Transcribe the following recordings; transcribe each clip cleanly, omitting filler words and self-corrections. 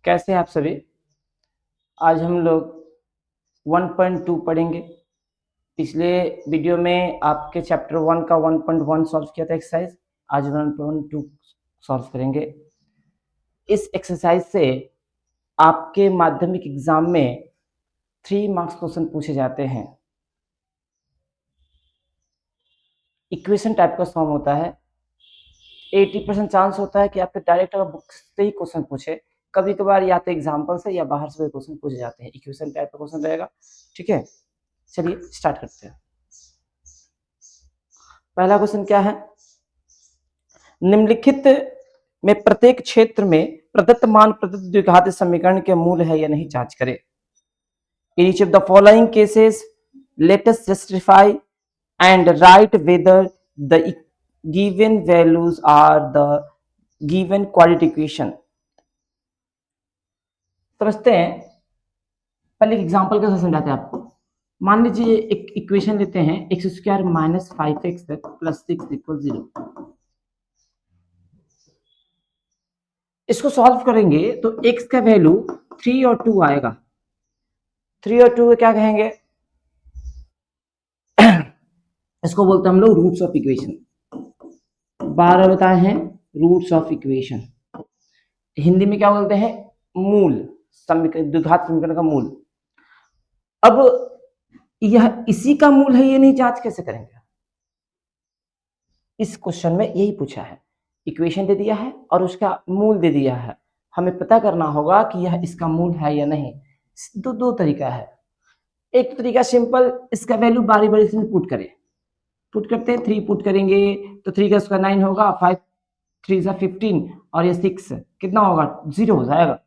कैसे हैं आप सभी। आज हम लोग 1.2 पढ़ेंगे। पिछले वीडियो में आपके चैप्टर 1 का 1.1 सॉल्व किया था एक्सरसाइज। आज 1.2 सॉल्व करेंगे। इस एक्सरसाइज से आपके माध्यमिक एग्जाम में 3 मार्क्स क्वेश्चन पूछे जाते हैं। इक्वेशन टाइप का फॉर्म होता है। 80% चांस होता है कि आपके डायरेक्ट अगर बुक से ही क्वेश्चन पूछे, कभी कभार या तो एग्जाम्पल से या बाहर से क्वेश्चन पूछे जाते हैं। इक्वेशन टाइप का क्वेश्चन रहेगा। ठीक है, चलिए स्टार्ट करते हैं। पहला क्वेश्चन क्या है, निम्नलिखित में प्रत्येक क्षेत्र में प्रदत्त मान प्रदत्त द्विघात समीकरण के मूल है या नहीं जांच करें। In each of the following cases, let us justify and write whether the given values are the given quadratic equation. समझते हैं। पहले एग्जांपल के साथ समझाते हैं आपको। मान लीजिए एक इक्वेशन लेते हैं, X square minus 5x plus 6 equal 0। इसको सॉल्व करेंगे तो x का वैल्यू 3 और 2 आएगा। 3 और 2 क्या कहेंगे, इसको बोलते हैं हम लोग रूट्स ऑफ इक्वेशन। 12 बताए हैं रूट्स ऑफ इक्वेशन। हिंदी में क्या बोलते हैं, मूल, द्विघात समीकरण का मूल। अब यह इसी का मूल है ये नहीं जांच कैसे करेंगे। इस क्वेश्चन में यही पूछा है, इक्वेशन दे दिया है और उसका मूल दे दिया है। हमें पता करना होगा कि यह इसका मूल है या नहीं। दो तरीका है। एक तरीका सिंपल, इसका वैल्यू बारी बारी से पुट करें। पुट करते हैं, 3 पुट करेंगे तो 3 का स्क्वायर 9 होगा, 5 3 सा 15 और ये 6 कितना होगा, 0 हो जाएगा।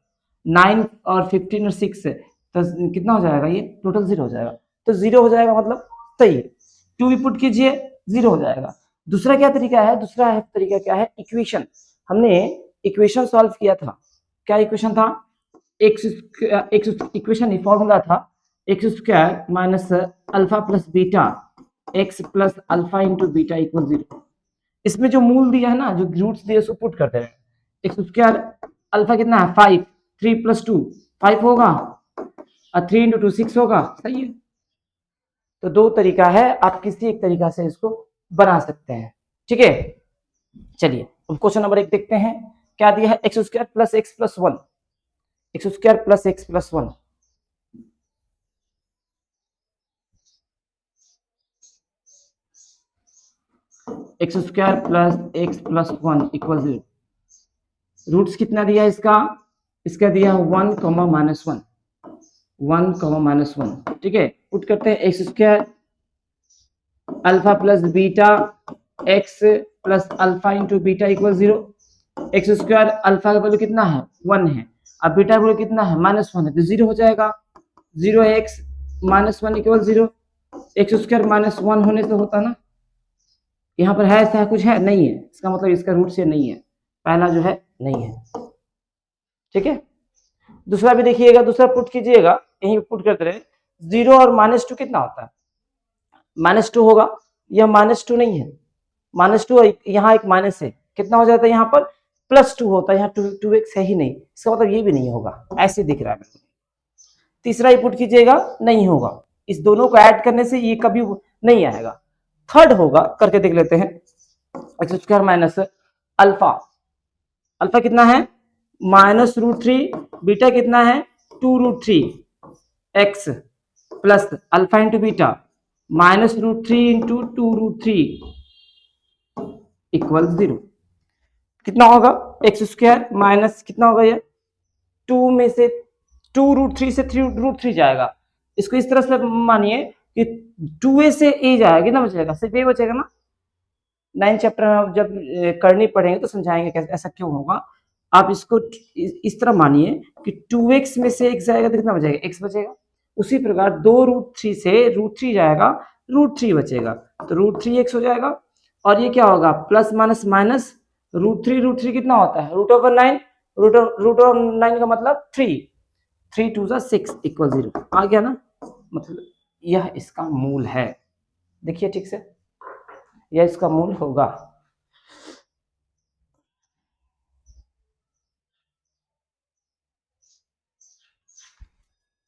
9 और 15 और 6 तो कितना हो जाएगा, ये टोटल 0 हो जाएगा। तो 0 हो जाएगा मतलब सही है। 2 भी पुट कीजिए 0 हो जाएगा। दूसरा क्या तरीका है, दूसरा है तरीका क्या है, इक्वेशन। हमने इक्वेशन सॉल्व किया था। क्या इक्वेशन था, एक्स इक्वेशन फॉर्मूला था x square minus alpha plus beta x plus alpha into beta equal 0। इसमें जो मूल दिया है ना, जो रूट्स दिए उसको पुट करते हैं। एक्स स्क्वायर अल्फा कितना है 5, 3 प्लस 2 5 होगा और 3 इंटू 2 6 होगा। सही है। तो दो तरीका है, आप किसी एक तरीका से इसको बना सकते हैं। ठीक है, चलिए अब क्वेश्चन नंबर 1 देखते हैं। क्या दिया है, X square plus X plus 1, X square plus X plus 1। X square plus X plus 1 equal 0। Roots कितना दिया है इसका, इसका दिया 1 कॉमा माइनस 1, 1 कॉमा माइनस 1। ठीक है, पुट करते हैं X square alpha plus beta x plus alpha into beta equal 0। X square alpha का वैल्यू कितना है 1 है, अब बीटा का वैल्यू कितना है माइनस 1 है, तो 0 हो जाएगा। 0 x minus 1 equal 0। X square minus 1 होने से होता ना, यहाँ पर है ऐसा कुछ है नहीं है, इसका मतलब इसका रूट से नहीं है, पहला जो है नहीं है। ठीक है, दूसरा भी देखिएगा, दूसरा पुट कीजिएगा, यहीं पुट करते रहे। 0 और माइनस 2 कितना होता है, माइनस 2 होगा। यह माइनस 2 नहीं है, माइनस 2 यहाँ एक माइनस है, कितना हो जाता है यहाँ पर प्लस 2 होता है। यहाँ 2x है ही नहीं, इसका मतलब ये भी नहीं होगा, ऐसे दिख रहा है। तीसरा ही पुट कीजिएगा, नहीं होगा। इस दोनों को ऐड करने से ये कभी नहीं आएगा। थर्ड होगा, करके देख लेते हैं। X square minus alpha, alpha कितना है माइनस रूट 3, बीटा कितना है 2 root 3 X plus alpha into beta minus root 3 into 2 root 3 equal 0। कितना होगा, एक्स स्क्वायर माइनस कितना होगा, ये 2 में से 2 रूट 3 से 3 रूट 3 जाएगा। इसको इस तरह से मानिए कि 2a से a जाएगा, कितना बचेगा, सिर्फ a बचेगा ना। 9 चैप्टर में जब करनी पड़ेंगे तो समझाएंगे कैसे ऐसा क्यों होगा। आप इसको इस तरह मानिए कि 2x में से x जाएगा तो कितना बचेगा, x बचेगा। उसी प्रकार 2 रूट 3 से रूट 3 जाएगा, रूट 3 बचेगा, तो रूट 3x हो जाएगा। और ये क्या होगा, प्लस माइनस माइनस रूट 3 कितना होता है रूट ओवर 9, रूट ओवर 9 का मतलब 3, 3 2 6 इक्वल 0 आ गया ना। मतलब यह इसका मूल है। देखिए ठीक से, यह इसका मूल होगा।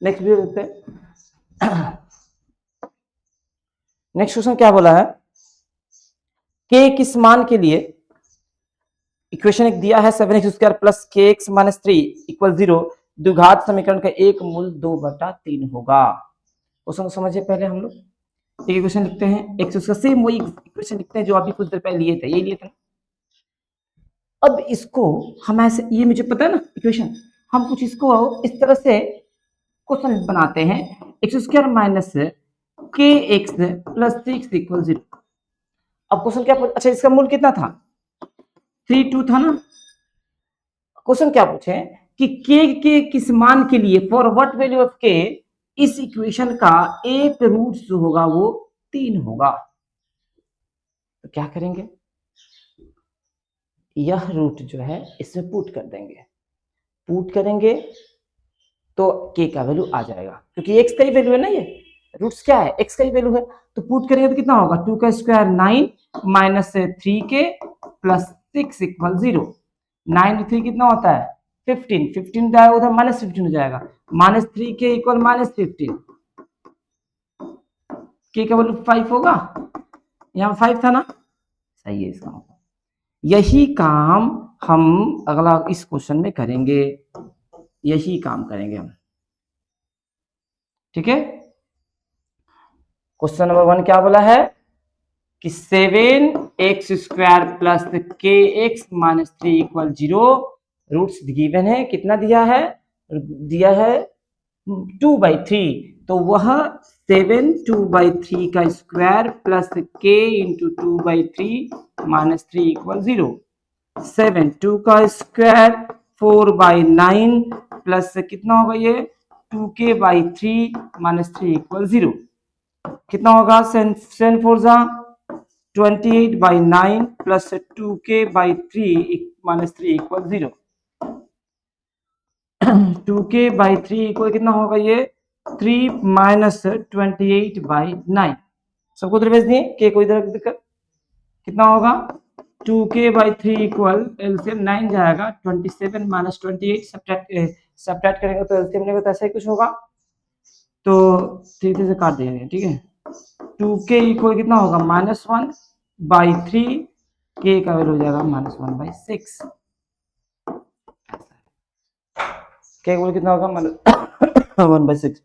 नेक्स्ट वीडियो देखते हैं। नेक्स्ट क्वेश्चन क्या बोला है, के किस मान के लिए इक्वेशन एक दिया है 7x² plus K X minus 3 equal 0, द्विघात समीकरण का एक मूल 2/3 होगा। क्वेश्चन को समझिए पहले हम लोग एक इक्वेशन लिखते हैं, एक्स उसका सेम वही इक्वेशन लिखते हैं जो अभी कुछ देर पहले लिए थे, यही लिए थे। अब इसको हम ऐसे, ये मुझे पता है ना इक्वेशन, हम कुछ इसको इस तरह से क्वेश्चन बनाते हैं, x² माइनस के एक्स प्लस 6 इक्वल 0। अब क्वेश्चन क्या, अच्छा इसका मूल कितना था, 3 2 था ना। क्वेश्चन क्या पूछे कि के किस मान के लिए, फॉर व्हाट वैल्यू ऑफ के, इस इक्वेशन का एक रूट जो होगा वो 3 होगा। तो क्या करेंगे, यह रूट जो है इसमें पुट कर देंगे, पुट करेंगे तो के का वैल्यू आ जाएगा, क्योंकि एक्स का ही वैल्यू है ना, ये रूट्स क्या है, एक्स का ही वैल्यू है। तो पुट करेंगे तो कितना होगा, 2 का स्क्वायर 9 माइनस 3 के प्लस 6 इक्वल 0। 9 3 कितना होता है 15, 15 जाएगा उधर माइनस 15 हो जाएगा, माइनस 3 के इक्वल माइनस 15, के का वैल्यू 5 होगा, यहाँ 5 था ना, सही है इसका। यही काम हम अगला इस क्वेश्चन में करेंगे, यही काम करेंगे हम, ठीक है। क्वेश्चन नंबर 1 क्या बोला है कि 7x² plus K X minus 3 equal 0, roots given है, कितना दिया है, दिया है 2/3, तो वह 7 2/3 का स्क्वायर प्लस के इंटू 2/3 माइनस 3 इक्वल 0। 7 2 का स्क्वायर 4/9 प्लस कितना होगा ये 2k/3 माइनस 3 इक्वल 0, कितना होगा 7 4 जा 28/9 plus 2k/3 minus 3 equal 0। 2k/3 equal कितना होगा ये 3 माइनस 28/9, सबको इधर भेज दिए, के को इधर दिक्कत, कितना होगा 2k/3 इक्वल एलसीएम 9 जाएगा 27 माइनस 28, सब्ट्रैक्ट करेंगे तो एलसीएम लेंगे तो ऐसा ही कुछ होगा, तो 3 से काट देंगे, ठीक है। 2k इक्वल कितना होगा -1/3, के का वैल्यू हो जाएगा -1/6, के का वैल्यू कितना होगा -1/6,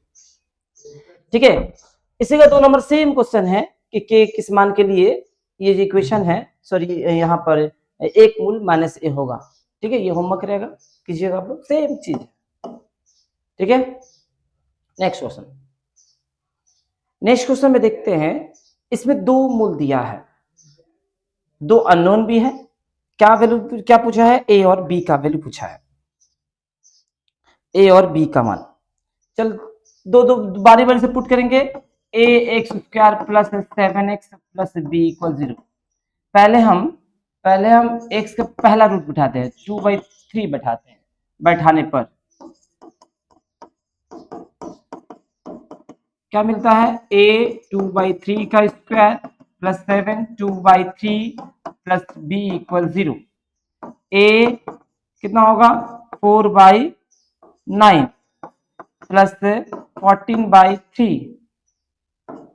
ठीक है। इसी का 2 नंबर सेम क्वेश्चन है कि के किस मान के लिए ये जो इक्वेशन है, सॉरी यहाँ पर एक मूल माइनस ए होगा, ठीक है, ये होमवर्क रहेगा, कीजिएगा आप लोग, सेम चीज, ठीक है। नेक्स्ट क्वेश्चन, नेक्स्ट क्वेश्चन में देखते हैं, इसमें 2 मूल दिया है, 2 अननोन भी है, क्या वैल्यू क्या पूछा है, ए और बी का वैल्यू पूछा है, ए और बी का मान। चल दो बारी बारी से पुट करेंगे, A x² plus 7x plus B equal 0। पहले हम x का पहला रूट बिठाते हैं, 2/3 बैठाते हैं, बैठाने पर क्या मिलता है, a 2/3 का square plus 7 2/3 plus b equal 0। a कितना होगा 4/9 प्लस 14/3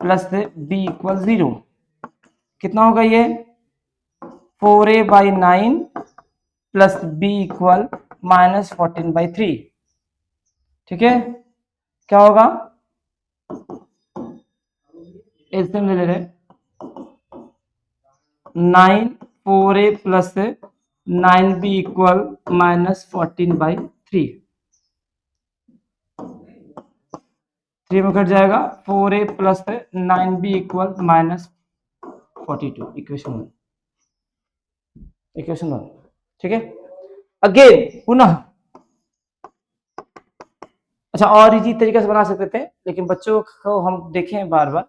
प्लस b इक्वल 0, कितना होगा ये 4a/9 प्लस b इक्वल -14/3, ठीक है। क्या होगा, एलसीएम ले रहे 9 4a प्लस 9b इक्वल -14/3, 3 में कट जाएगा, 4a plus 9b equal -42, equation 1, ठीक है। अगेन पुनः, अच्छा और इजी तरीके से बना सकते थे, लेकिन बच्चों को हम देखें बार बार,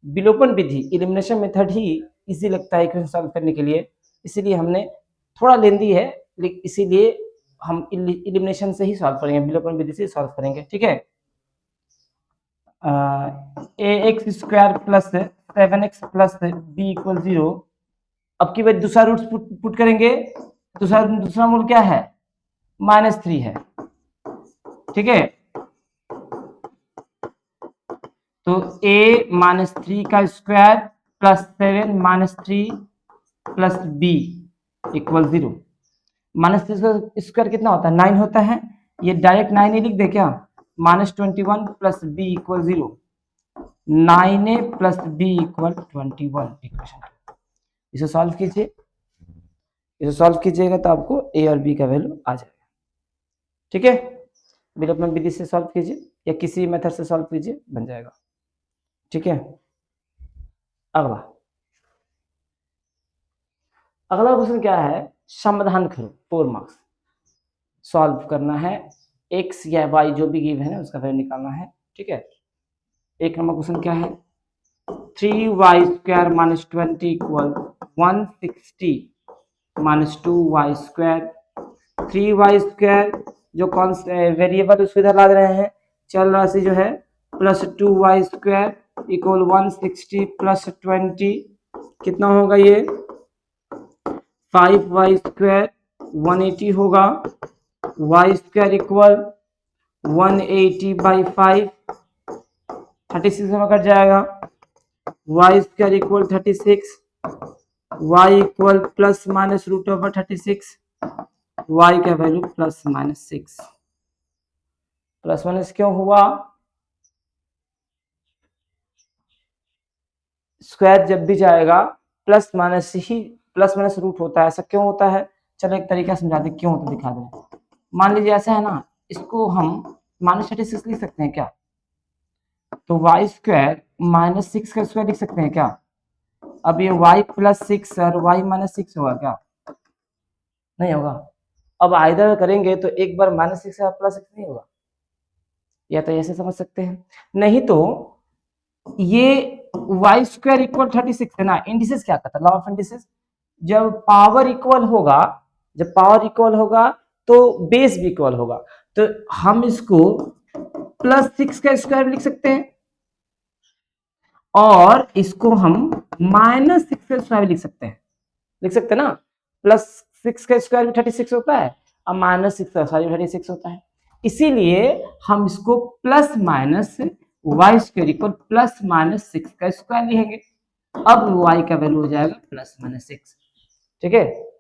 विलोपन विधि एलिमिनेशन मेथड ही इजी लगता है इक्वेशन सॉल्व करने के लिए, इसीलिए हमने थोड़ा लेंदी है, इसीलिए हम एलिमिनेशन से ही सॉल्व करेंगे, विलोपन विधि से सॉल्व करेंगे, ठीक है। ax² plus 7x plus b equal 0, अब की बार दूसरा रूट पुट करेंगे, दूसरा मूल क्या है -3 है, ठीक है। तो a -3 का square plus 7 -3 plus b equal 0। -3 का स्क्वायर कितना होता है? 9 होता है। ये डायरेक्ट 9 ही लिख दे क्या? -21 plus b equal 0। 9a plus b equal 21 equation. इसे सॉल्व कीजिए। इसे सॉल्व कीजिएगा तो आपको a और b का वैल्यू आ जाएगा। ठीक है, विलोपन विधि से सॉल्व कीजिए या किसी मेथड से सॉल्व कीजिए, बन जाएगा। ठीक है, अगला अगला क्वेश्चन क्या है? समाधान करो, 4 मार्क्स सॉल्व करना है। x या y जो भी गिवन है उसका वैल्यू निकालना है। ठीक है, एक नंबर क्वेश्चन क्या है? 3y² minus 20 equal 160 minus 2y²। 3y² जो कौन वेरिएबल उसको इधर ला रहे हैं, चल राशि जो है, प्लस 2y² इक्वल 160 प्लस 20 कितना होगा? ये 5y² 180 होगा। y² इक्वल 180/5 36 में कट जाएगा। y² equal 36, y equal plus minus √36, y का value plus minus 6। Plus minus क्यों हुआ? स्क्वायर जब भी जाएगा प्लस माइनस ही, प्लस माइनस रूट होता है। ऐसा क्यों होता है? चलो एक तरीका समझा दे क्यों होता, दिखा दे। मान लीजिए ऐसा है ना, इसको हम -36 लिख सकते हैं क्या? तो y² -6 का स्क्वायर लिख सकते हैं क्या? अब ये y प्लस 6 और y माइनस 6 होगा क्या? नहीं होगा। अब आइदर करेंगे तो एक बार -6 और +6 नहीं होगा, या तो ऐसे समझ सकते हैं। नहीं तो ये y² इक्वल 36 है ना। इंडिसेस क्या कहता है? Law of indices. जब पावर इक्वल होगा, जब पावर इक्वल होगा तो बेस भी इक्वल होगा। तो हम इसको +6 का स्क्वायर लिख सकते हैं और इसको हम -6 का स्क्वायर लिख सकते हैं। लिख सकते हैं ना, +6 का स्क्वायर भी 36 होता है और -6 का स्क्वायर भी 36 होता है। इसीलिए हम इसको plus minus y² equal plus minus 6 का स्क्वायर लिखेंगे। अब y का वैल्यू हो जाएगा प्लस माइनस 6। ठीक है,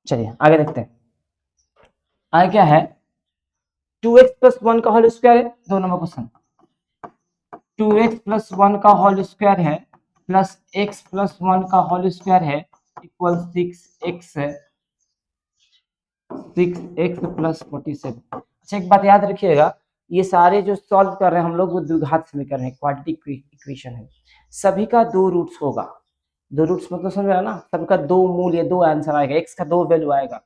चलिए आगे देखते हैं। आगे क्या है? 2x प्लस 1 का होल स्क्वायर है। 2 नंबर क्वेश्चन, 2x प्लस 1 का होल स्क्वायर है प्लस x प्लस 1 का होल स्क्वायर है इक्वल 6x है, 6x प्लस 47। अच्छा एक बात याद रखिएगा, ये सारे जो सॉल्व कर रहे हैं हम लोग वो द्विघात समीकरण है, क्वाड्रेटिक इक्वेशन है। सभी का 2 रूट्स होगा। 2 रूट्स मतलब समझ रहे हैं ना, सबका 2 मूल या 2 आंसर आएगा, x का 2 वैल्यू आएगा।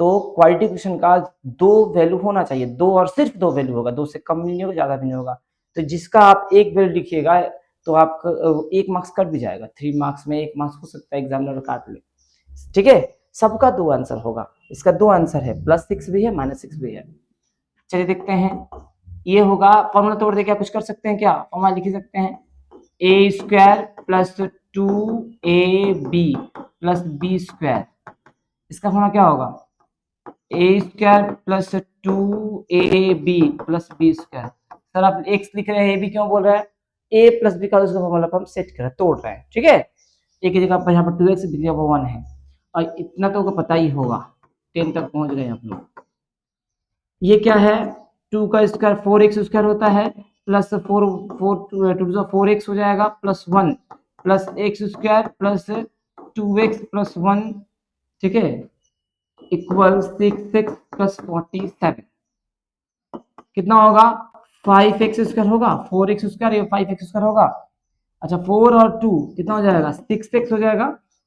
तो क्वाड्रेटिक इक्वेशन का 2 वैल्यू होना चाहिए, 2 और सिर्फ 2 वैल्यू होगा, 2 से कम भी नहीं होगा, ज्यादा भी नहीं होगा। तो जिसका आप एक वैल्यू लिखिएगा तो आपका 1 मार्क्स कट भी जाएगा। 3 मार्क्स में 1 मार्क्स हो सकता है, एग्जामिनर काट ले। ठीक है, सबका 2 आंसर होगा। इसका 2 आंसर है, +6 भी है -6 भी है। चलिए देखते हैं। ये होगा, फॉर्मूला तोड़ दे क्या कुछ कर सकते हैं क्या? फॉर्मूला लिख सकते हैं, a² plus 2ab plus b²। इसका फॉर्मूला क्या होगा? a² plus 2ab plus b²। Sir आप x लिख रहे हैं, a b क्यों बोल रहे हैं? a प्लस b का उसका फॉर्मूला हम सेट कर रहे हैं, तोड़ रहे हैं। ठीक है, एक की जगह पर यहाँ पर 2x, b की जगह 1 है। और इतना तो पता ही होगा, 10 तक पहुंच गए आप लोग। ये क्या है? 2 का स्क्वायर 4x² होता है प्लस 4x हो जाएगा plus 1 plus x² plus 2x plus 1। ठीक है, इक्वल 6x प्लस 47 कितना होगा? 5x² होगा, 4x² या 5x² होगा। अच्छा 4 और 2 कितना हो जाएगा? 6x हो जाएगा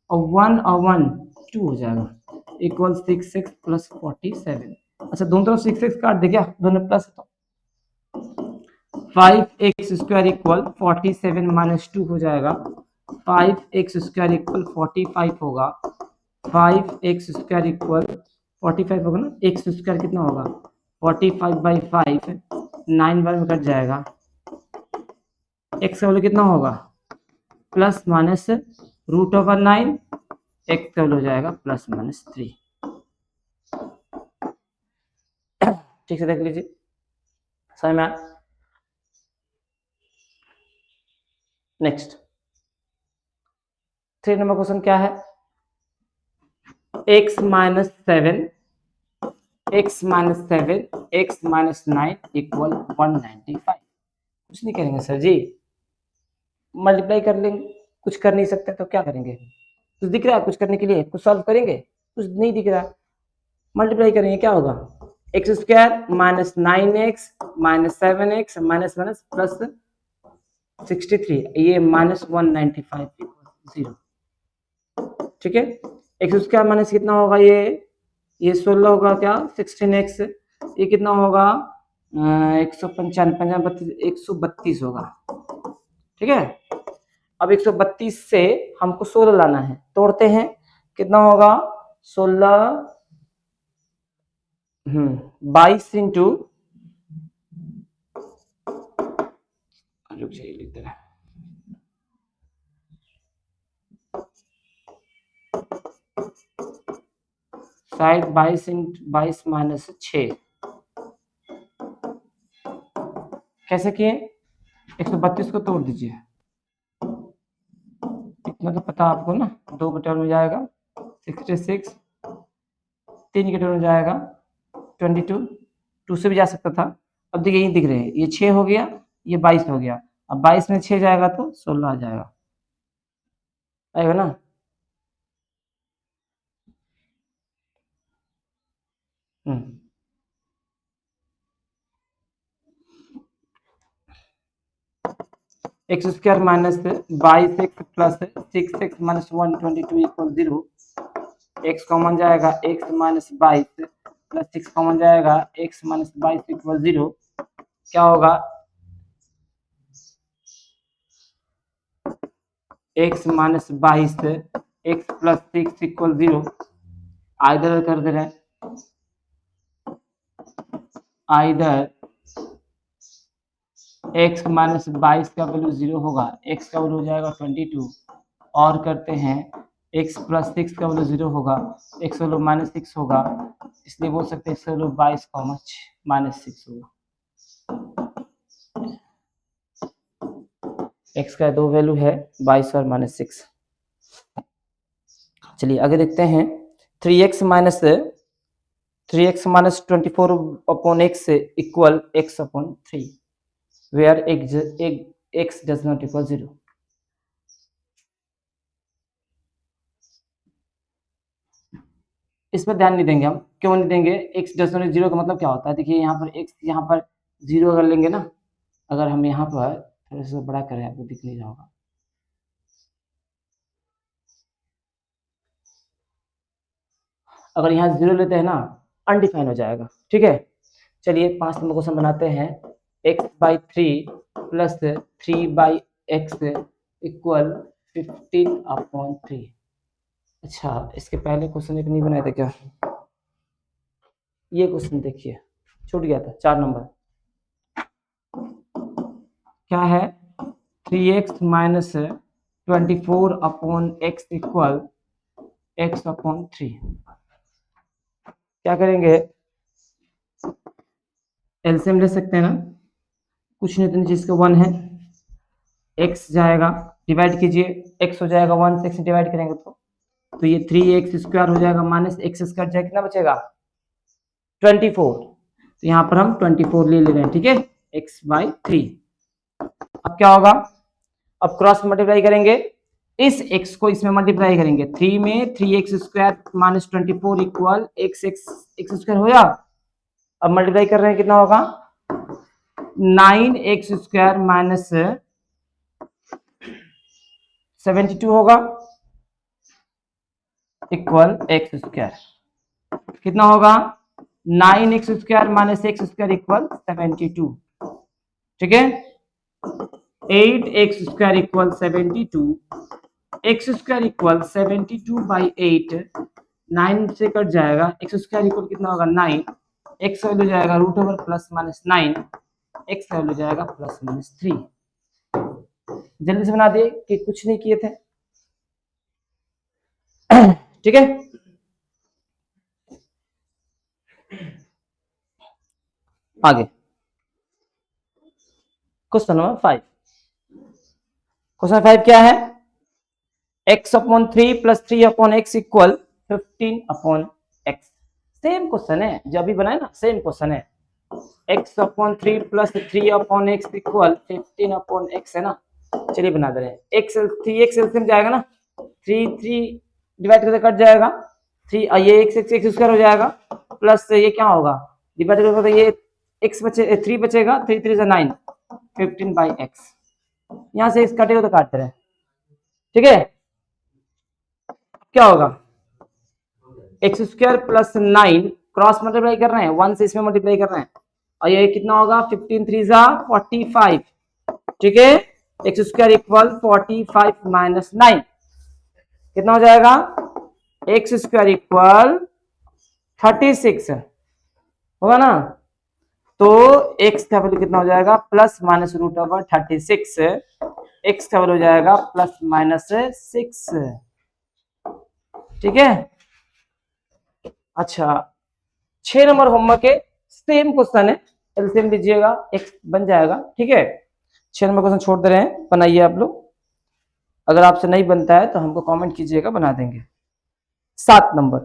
और 1 और 1 2 हो जाएगा, इक्वल 6x प्लस 47। अच्छा दोनों तरफ 6x काट दे क्या? दोनों प्लस है तो 5x² इक्वल 47 माइनस 2 हो जाएगा। 5x² इक्वल 45 होगा। 5x² इक्वल 45 होगा ना, x² कितना होगा? 45/5, 9 बार में कट जाएगा, एक्स का वैल्यू कितना होगा plus minus root over 9, X का वैल्यू हो जाएगा प्लस माइनस 3। ठीक से देख लीजिए, समझ में आया? नेक्स्ट 3 नंबर क्वेश्चन क्या है, x minus 7 x minus 7 x minus 9 equal 195। कुछ नहीं करेंगे सर जी, मल्टीप्लाई कर लेंगे, कुछ कर नहीं सकते तो क्या करेंगे, कुछ दिख रहा है कुछ करने के लिए, कुछ सॉल्व करेंगे, कुछ नहीं दिख रहा, मल्टीप्लाई करेंगे क्या होगा, x square minus 9x minus 7x minus minus plus 63, ये माइनस 195 0। ठीक है, एक्स स्क्वायर माइनस कितना होगा, ये 16 होगा क्या 16x, ये कितना होगा 132 होगा। ठीक है, अब 132 से हमको 16 लाना है, तोड़ते हैं कितना होगा 16 22 इंटू, रुक जाइए लिखते हैं, शायद 22 इंटू 22 माइनस 6, कैसे किए 132 को तोड़ दीजिए, इतना तो पता आपको ना, 2 के टर्म में जाएगा 66, 3 के टर्म में जाएगा 22, 2 से भी जा सकता था। अब देखिए यही दिख रहे हैं, ये 6 हो गया, ये 22 हो गया, अब 22 में 6 जाएगा तो 16 आ जाएगा, आएगा ना। X square minus 22x plus 6x minus 122 equal 0, x common जाएगा, x माइनस 22 प्लस 6 कॉमन जाएगा, x माइनस 22 इक्वल 0, क्या होगा x minus 22 x plus 6 equal 0, either कर दे रहे हैं, आइदर x माइनस 22 का वैल्यू 0 होगा, x का वैल्यू हो जाएगा 22, और करते हैं x प्लस 6 का वैल्यू 0 होगा, x वैल्यू माइनस 6 होगा, इसलिए बोल सकते हैं x वैल्यू 22 माइनस 6 होगा। x का दो वैल्यू है 22 और माइनस 6। चलिए आगे देखते हैं, 3x minus 24 upon x equal x upon 3, where x does not equal 0। इस पर ध्यान नहीं देंगे हम, क्यों नहीं देंगे, x डज नॉट 0 का मतलब क्या होता है, देखिए यहाँ पर x यहाँ पर 0 अगर लेंगे ना, अगर हम यहाँ पर थोड़ा सा बड़ा करें आपको दिख नहीं रहा होगा, अगर यहाँ 0 लेते हैं ना अनडिफाइन हो जाएगा। ठीक है, चलिए 5 नंबर क्वेश्चन बनाते हैं, x/3 प्लस 3/x इक्वल 15/3। अच्छा, इसके पहले क्वेश्चन एक नहीं बनाए थे क्या, ये क्वेश्चन देखिए छूट गया था, 4 नंबर क्या है, 3x minus 24 upon x equal x upon 3। क्या करेंगे, एलसीएम ले सकते हैं ना, कुछ नहीं तो नीचे इसका 1 है, x जाएगा डिवाइड कीजिए, x हो जाएगा 1 से x डिवाइड करेंगे तो ये 3x स्क्वायर हो जाएगा माइनस x स्क्वायर जाएगा, कितना बचेगा 24, तो यहाँ पर हम 24 ले रहे हैं। ठीक है, x/3। अब क्या होगा, अब क्रॉस मल्टीप्लाई करेंगे, इस x को इसमें मल्टीप्लाई करेंगे, 3 में 3x square minus 24 equal x square हो जा, अब मल्टीप्लाई कर रहे हैं कितना होगा 9x स्क्वायर माइनस 72 होगा इक्वल x स्क्वायर, कितना होगा 9x square minus x square equal 72। ठीक है, 8x square equal 72, x square equal 72/8, 9 से कट जाएगा, x स्क्वायर इक्वल कितना होगा 9, x वैल्यू जाएगा root over plus minus 9, x value जाएगा प्लस माइनस 3। जल्दी से बना दिए कि कुछ नहीं किए थे। ठीक है, आगे क्वेश्चन नंबर 5। क्वेश्चन 5 क्या है? x upon 3 plus 3 upon x equal 15 upon x. Same question है जो अभी बनाए ना, सेम क्वेश्चन है। x upon 3 plus 3 upon x equal 15 upon x है ना। चलिए बना दे रहे हैं। x 3x एलसीएम जाएगा ना, 3 डिवाइड करके कट जाएगा 3, ये x स्क्वायर हो जाएगा, प्लस ये क्या होगा डिवाइड करके तो ये x बचे 3 बचेगा, 3 3 से 9, 15 बाई एक्स। यहाँ से x कटेगा तो काटते रहे। ठीक है, क्या होगा x square plus 9 cross multiply कर रहे हैं, 1 से इसमें मल्टीप्लाई कर रहे हैं, और ये कितना होगा 15 3 जा 45। ठीक है, एक्स स्क्वायर इक्वल 45 माइनस 9 कितना हो जाएगा? एक्स स्क्वायर इक्वल 36 होगा ना। तो x का वैल्यू कितना हो जाएगा? Plus minus root over 36, x का वैल्यू हो जाएगा प्लस माइनस 6। ठीक है, अच्छा 6 नंबर होमवर्क है, सेम क्वेश्चन है, एलसीएम लीजिएगा x बन जाएगा। ठीक है, 6 नंबर क्वेश्चन छोड़ दे रहे हैं, बनाइए आप लोग। अगर आपसे नहीं बनता है तो हमको कमेंट कीजिएगा, बना देंगे। 7 नंबर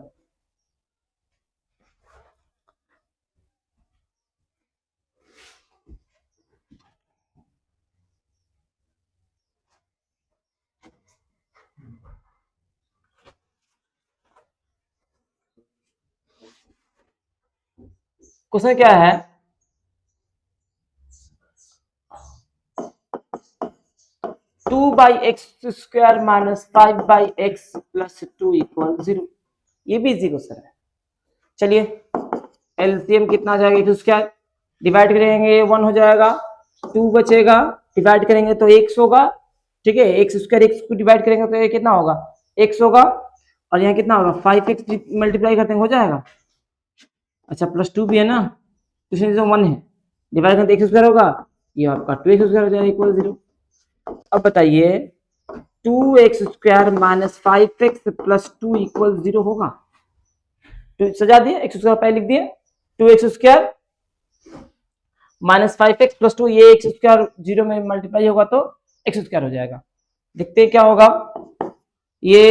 क्वेश्चन क्या है? 2 by X square minus 5 by x plus 2 equal 0। ये भी इजी क्वेश्चन है। चलिए एलसीएम कितना आ जाएगा? एक्स स्क्वायर डिवाइड करेंगे 1 हो जाएगा, 2 बचेगा, डिवाइड करेंगे तो x होगा। ठीक है, एक्स स्क्वायर एक्स को डिवाइड करेंगे तो ये कितना होगा? x होगा, और यहाँ कितना होगा? 5x मल्टीप्लाई करते हैं हो जाएगा। अच्छा प्लस 2 भी है ना, तो इसमें 1 है, डिवाइड करते एक्स स्क्वायर होगा, ये आपका 2x स्क्वायर हो जाएगा इक्वल 0। अब बताइए 2x square minus 5x plus 2 equal 0 होगा? तो सजा दिए, एक्स स्क्वायर पहले लिख दिए, 2x square minus 5x plus 2, ये एक्स स्क्वायर 0 में मल्टीप्लाई होगा तो एक्स स्क्वायर हो जाएगा। देखते हैं क्या होगा। ये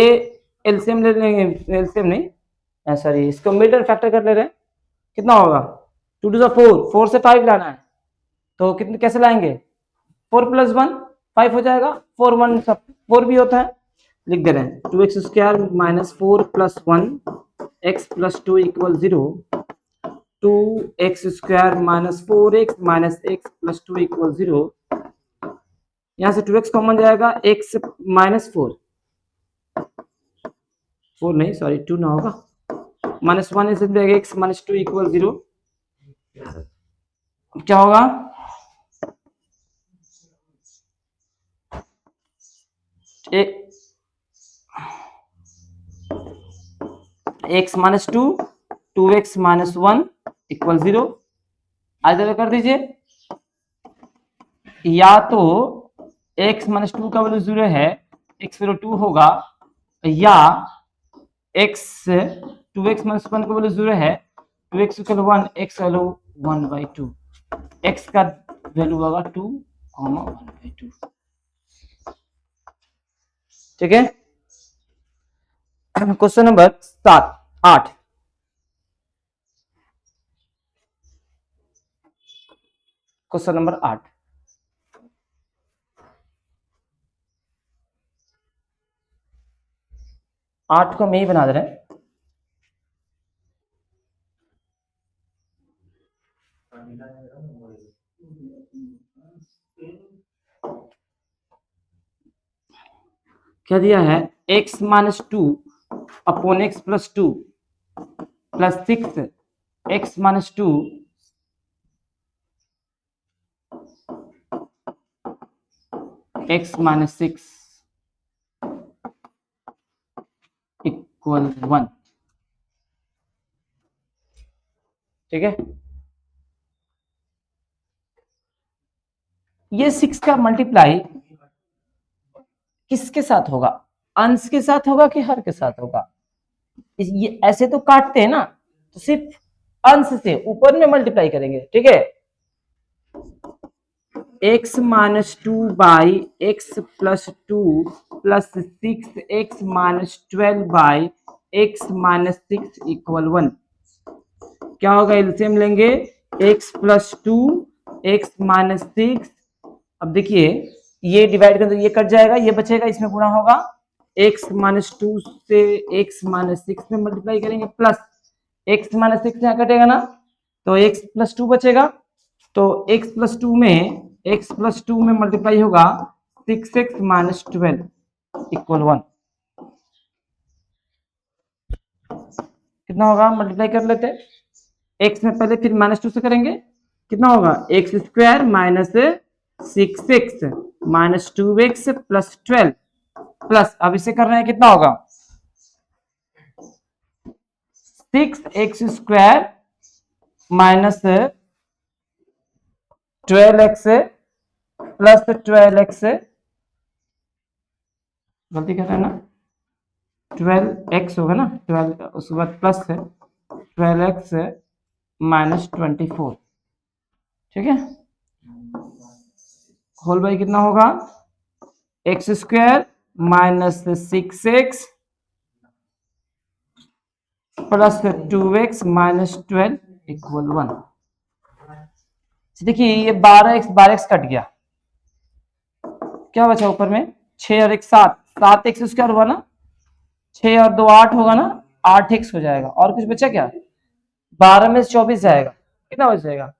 एलसीएम ले लेंगे, एलसीएम नहीं सॉरी, इसको मिडल फैक्टर कर ले रहे हैं, कितना होगा? 2 टू 4, 4 से 5 लाना है तो कितने कैसे लाएंगे? 4 प्लस 1 5 हो जाएगा, 4 1 सब 4 भी होता है, लिख दे रहे हैं 2x square minus 4 plus 1 x plus 2 equal 0। 2x square minus 4x minus X plus 2 equal 0। यहाँ से 2x कॉमन जाएगा, x माइनस 4 नहीं सॉरी 2 ना होगा, माइनस 1 इसे जाएगा x माइनस 2 इक्वल 0। क्या होगा? x minus 2, 2x minus 1 equal 0। आगे कर दीजिए, या तो x माइनस 2 का वैल्यू 0 है, x वैल्यू 2 होगा, या x 2x माइनस 1 का वैल्यू 0 है, 2x equal 1, x value 1/2, x का वैल्यू होगा 2, 1/2। ठीक है, क्वेश्चन नंबर 8। क्वेश्चन नंबर 8, को हम यही बना दे रहे हैं। क्या दिया है? x minus 2 upon x plus 2 plus 6 x minus 2 x minus 6 equal 1। ठीक है, ये 6 का मल्टीप्लाई किसके साथ होगा, अंश के साथ होगा कि हर के साथ होगा? ये ऐसे तो काटते हैं ना, तो सिर्फ अंश से ऊपर में मल्टीप्लाई करेंगे, ठीक है। x minus two by x plus two plus 6x minus 12 by X minus 6 equal 1। क्या होगा, एलसीएम लेंगे x plus two x minus 6। अब देखिए ये डिवाइड कर, ये कट जाएगा, ये बचेगा, इसमें गुणा होगा, x माइनस टू से x माइनस 6 में मल्टीप्लाई करेंगे, प्लस x माइनस 6 यहाँ कटेगा ना, तो x प्लस टू बचेगा, तो x प्लस टू में मल्टीप्लाई होगा 6x माइनस 12 इक्वल 1। कितना होगा, मल्टीप्लाई कर लेते हैं, x में पहले फिर माइनस टू से करेंगे, कितना होगा, x square minus 6x minus 2x plus 12 plus, अब इसे कर रहे हैं, कितना होगा 6x square minus 12x plus 12x, गलती कर रहे हैं ना, 12x होगा ना, 12 उसके बाद प्लस है 12x माइनस 24, ठीक है, होल बाई कितना होगा, x square minus 6x plus 2x minus 12 equal 1। देखिए ये 12x कट गया, क्या बचा ऊपर में, 6 और 1 7, 7x स्क्वायर हुआ ना, 6 और 2 8 होगा ना, 8x हो जाएगा, और कुछ बचा क्या, 12 में से 24 जाएगा, कितना बच जाएगा,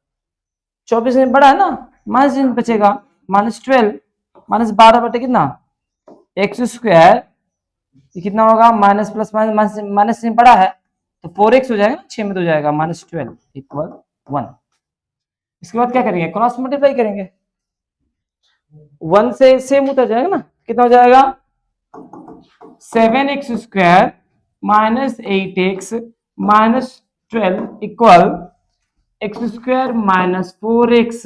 24 में बड़ा है ना, माइनस बचेगा, माइनस 12 माइनस 12 बटे कितना, एक्स स्क्वायर, कितना होगा, माइनस प्लस माइनस माइनस में बड़ा है, तो 4x हो जाएगा, 6 में तो जाएगा माइनस 12 इक्वल 1। इसके बाद क्या करेंगे, क्रॉस मल्टीप्लाई करेंगे, 1 से सेम उतर जाएगा ना, कितना हो जाएगा, 7x square minus 8x minus 12 equal x square minus 4x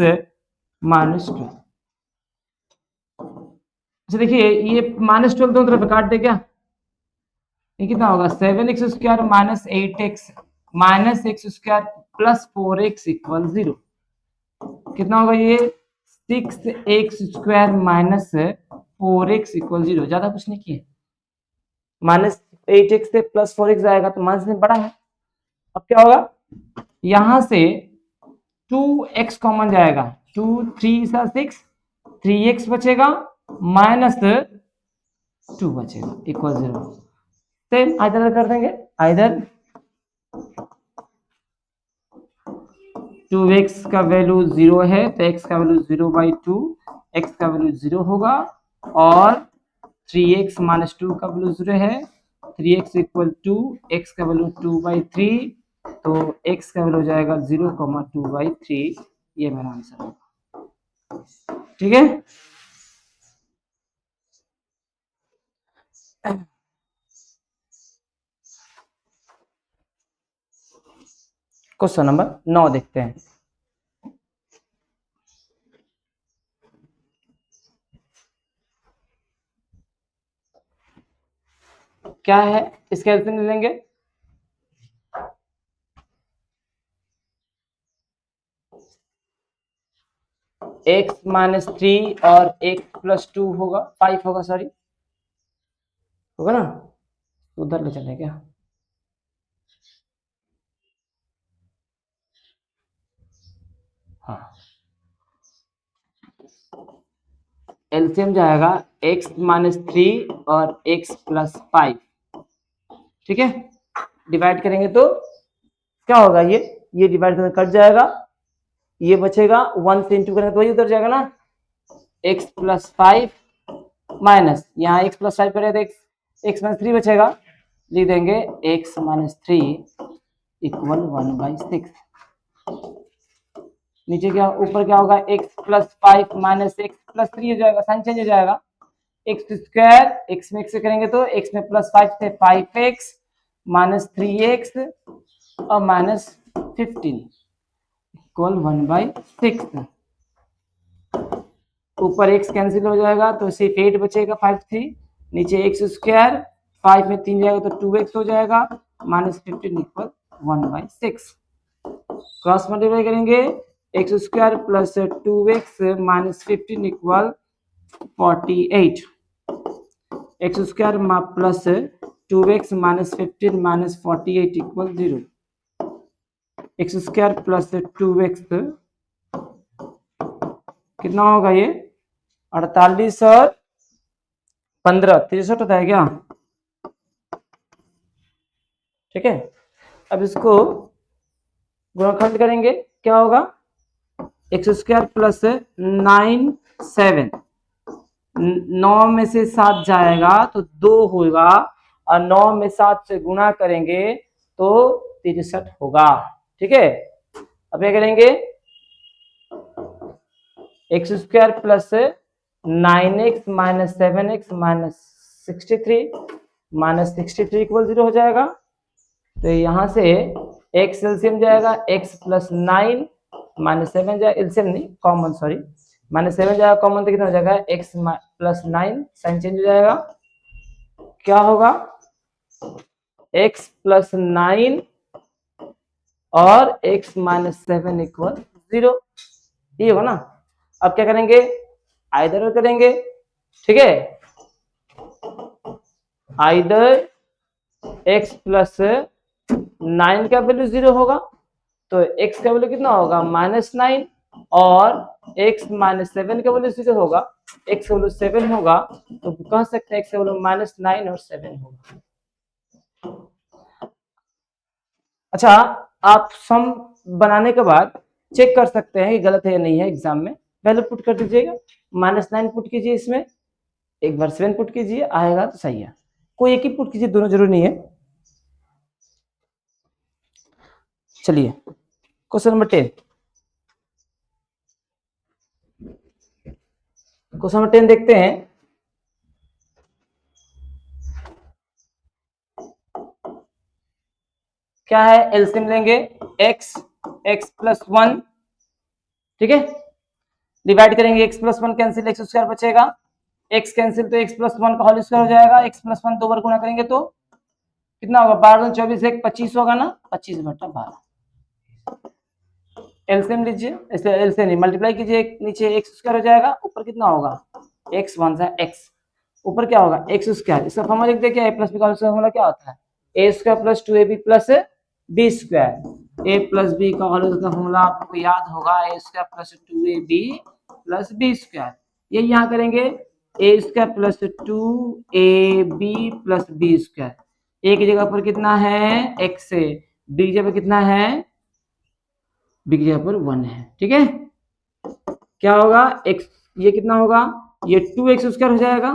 minus 12। अच्छा देखिए ये माइनस 12 दोनों तरफ काट दे क्या, ये कितना होगा, 7x square minus 8x minus x square plus 4x equal 0, कितना होगा ये 6x square minus 4x equal 0, ज्यादा कुछ नहीं किए, माइनस 8x से प्लस 4x आएगा तो माइनस में बड़ा है। अब क्या होगा, यहां से 2x कॉमन जाएगा, 2 3 6 3x बचेगा माइनस 2 बचेगा इक्वल 0। सेम इधर कर देंगे, इधर 2x का वैल्यू 0 है तो x का वैल्यू 0/2, x का वैल्यू 0 होगा, और 3x माइनस 2 का वैल्यू 0 है, 3x इक्वल 2, x का वैल्यू 2/3, तो x का वैल्यू हो जाएगा 0,2/3, ये मेरा आंसर होगा, ठीक है। क्वेश्चन नंबर 9 देखते हैं, क्या है, इसका एल्सियम ले लेंगे, x माइनस 3 और x प्लस 2 होगा, 5 होगा, सॉरी होगा ना, उधर ले चले क्या, हाँ एलसीएम जाएगा x माइनस 3 और x प्लस 5, ठीक है, डिवाइड करेंगे तो क्या होगा, ये डिवाइड करके कट जाएगा, ये बचेगा, 1 से इंटू करेंगे तो वही उतर जाएगा ना, x प्लस 5 माइनस, यहाँ x प्लस 5 करेंगे तो x माइनस 3 बचेगा, लिख देंगे x माइनस 3 इक्वल 1/6, नीचे क्या, ऊपर क्या होगा, x plus 5 minus x plus 3 हो जाएगा, साइन चेंज हो जाएगा, एक्स स्क्वायर x में x से करेंगे तो x में प्लस 5 से 5x माइनस 3x और माइनस 15 इक्वल 1/6। ऊपर x कैंसिल हो जाएगा तो सिर्फ 8 बचेगा, 5 3 नीचे एक्स स्क्वायर, 5 में 3 जाएगा तो 2x हो जाएगा, -15 इक्वल 1/6। क्रॉस मल्टीप्लाई करेंगे, x square plus 2x -15 equal 48, x square plus 2x -15 -48 equal 0, x square plus 2x कितना होगा ये 48 और 15 63 होता है क्या? ठीक है, अब इसको गुणनखंड करेंगे, क्या होगा एक्स स्क्वायर प्लस 9 7, 9 में से 7 जाएगा तो 2 होगा और 9 में 7 से गुणा करेंगे तो 63 होगा। ठीक है, अब क्या करेंगे x square plus 9x minus 7x minus 63 equal 0 हो जाएगा। तो यहाँ से x एलसीएम जाएगा, x प्लस 9 माइनस 7 जाएगा, एलसीएम नहीं कॉमन, सॉरी माइनस 7 जाएगा कॉमन तो कितना हो जाएगा x प्लस 9, साइन चेंज हो जाएगा, क्या होगा x प्लस 9 और x माइनस 7 इक्वल 0, ये होगा ना। अब क्या करेंगे आइदर करेंगे, ठीक है, आइदर x प्लस 9 का वैल्यू 0 होगा तो x का वैल्यू कितना होगा -9 और x माइनस 7 का वैल्यू 0 होगा, x का वैल्यू 7 होगा तो कह सकते हैं x का वैल्यू -9 और 7 होगा। अच्छा, आप सम बनाने के बाद चेक कर सकते हैं कि गलत है या नहीं है, एग्जाम में वैल्यू पुट कर दीजिएगा, -9 पुट कीजिए, इसमें एक बार 7 पुट कीजिए, आएगा तो सही है, कोई एक ही पुट कीजिए, दोनों जरूरी नहीं है। चलिए क्वेश्चन नंबर 10, क्वेश्चन नंबर 10 देखते हैं। क्या है, एलसीएम लेंगे x प्लस 1, ठीक है, डिवाइड करेंगे x plus 1 cancel, x square बचेगा, x कैंसिल तो x प्लस 1 का होल स्क्वायर हो जाएगा, x प्लस 1 दो बार गुणा करेंगे तो कितना होगा 12 24 1 25 होगा ना, 25/12। एलसीएम लीजिए, ऐसे एलसीएम नहीं मल्टीप्लाई कीजिए, नीचे एक्स स्क्वायर हो जाएगा, ऊपर कितना होगा x 1 सा x, ऊपर क्या होगा एक्स स्क्वायर, इसका फॉर्मूला लिख दे, क्या a प्लस b का फॉर्मूला क्या होता है a square plus 2ab plus b square, a plus b का होल का फॉर्मूला आपको याद होगा a square plus 2ab plus b square, ये यहाँ करेंगे a square plus 2ab plus b square, a की जगह पर कितना है x है, b की जगह पर कितना है b की जगह पर 1 है, ठीक है, क्या होगा x, ये कितना होगा ये 2x स्क्वायर हो जाएगा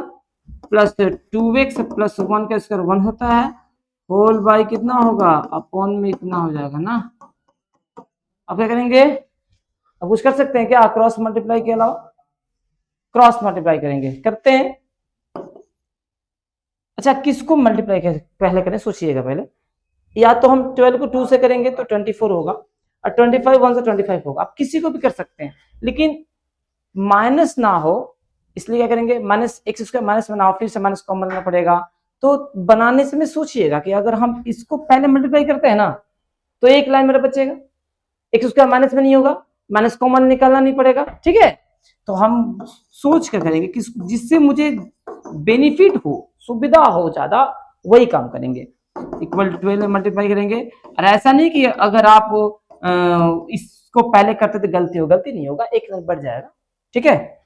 प्लस 2x प्लस 1 का स्क्वायर 1 होता है, होल बाई कितना होगा अपॉन में इतना हो जाएगा ना। अब क्या करेंगे, अब कुछ कर सकते हैं क्या क्रॉस मल्टीप्लाई के अलावा, क्रॉस मल्टीप्लाई करेंगे, करते हैं। अच्छा किसको मल्टीप्लाई पहले करें सोचिएगा पहले, या तो हम 12 को 2 से करेंगे तो 24 होगा और 25 1 से 25 होगा, आप किसी को भी कर सकते हैं लेकिन माइनस ना हो, इसलिए क्या करेंगे माइनस एक्स स्क्वायर माइनस बनाओ, फिर से माइनस कॉमन लेना पड़ेगा, तो बनाने से में सोचिएगा कि अगर हम इसको पहले मल्टीप्लाई करते हैं ना तो एक लाइन मेरा बचेगा, एक्स स्क्वायर माइनस में नहीं होगा, माइनस कॉमन निकालना नहीं पड़ेगा, ठीक है, तो हम सोच कर करेंगे कि जिससे मुझे बेनिफिट हो, सुविधा हो ज्यादा, वही काम करेंगे। इक्वल 12 मल्टीप्लाई करेंगे, और ऐसा नहीं कि अगर आप इसको पहले करते तो गलती हो, गलती नहीं होगा, एक नंबर बढ़ जाएगा, ठीक है।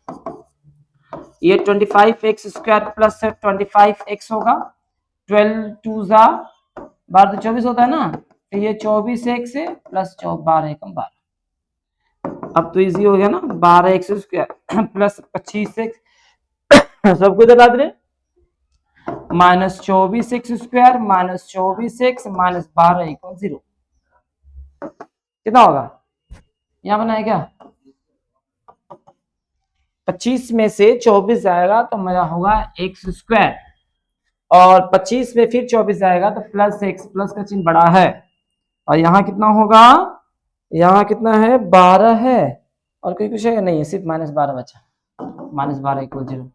ये 25x स्क्वायर प्लस 25x होगा, 12 2 जा 12 तो 24 होता है ना, तो ये 24x प्लस 12 एकम 12, अब तो इजी हो गया ना, 12x स्क्वायर प्लस 25x सबको इधर ला दे, minus 24x square minus 24x minus 12 equal 0, कितना होगा यहां बनाया क्या 25 में से 24 जाएगा तो मेरा होगा x स्क्वायर, और 25 में फिर 24 जाएगा तो प्लस x, प्लस का चिन्ह बड़ा है, और यहाँ कितना होगा, यहाँ कितना है 12 है, और कोई कुछ है नहीं है, सिर्फ -12 बचा, माइनस 12 इक्वल 0।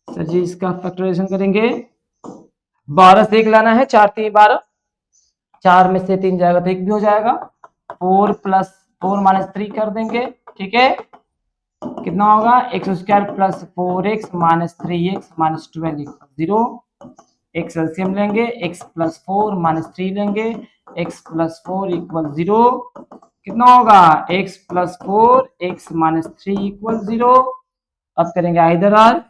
सर जी इसका फैक्टराइजेशन करेंगे, 12 से 1 लाना है, 4 3 12, 4 में से 3 जाएगा तो 1 भी हो जाएगा, 4 प्लस 4 माइनस 3 कर देंगे, ठीक है, कितना होगा x square plus 4x minus 3x minus 12 equal 0। X LCM लेंगे, x प्लस 4 माइनस 3 लेंगे, x प्लस 4 इक्वल 0, कितना होगा x plus 4 x minus 3 equal 0। अब करेंगे आइदर आर,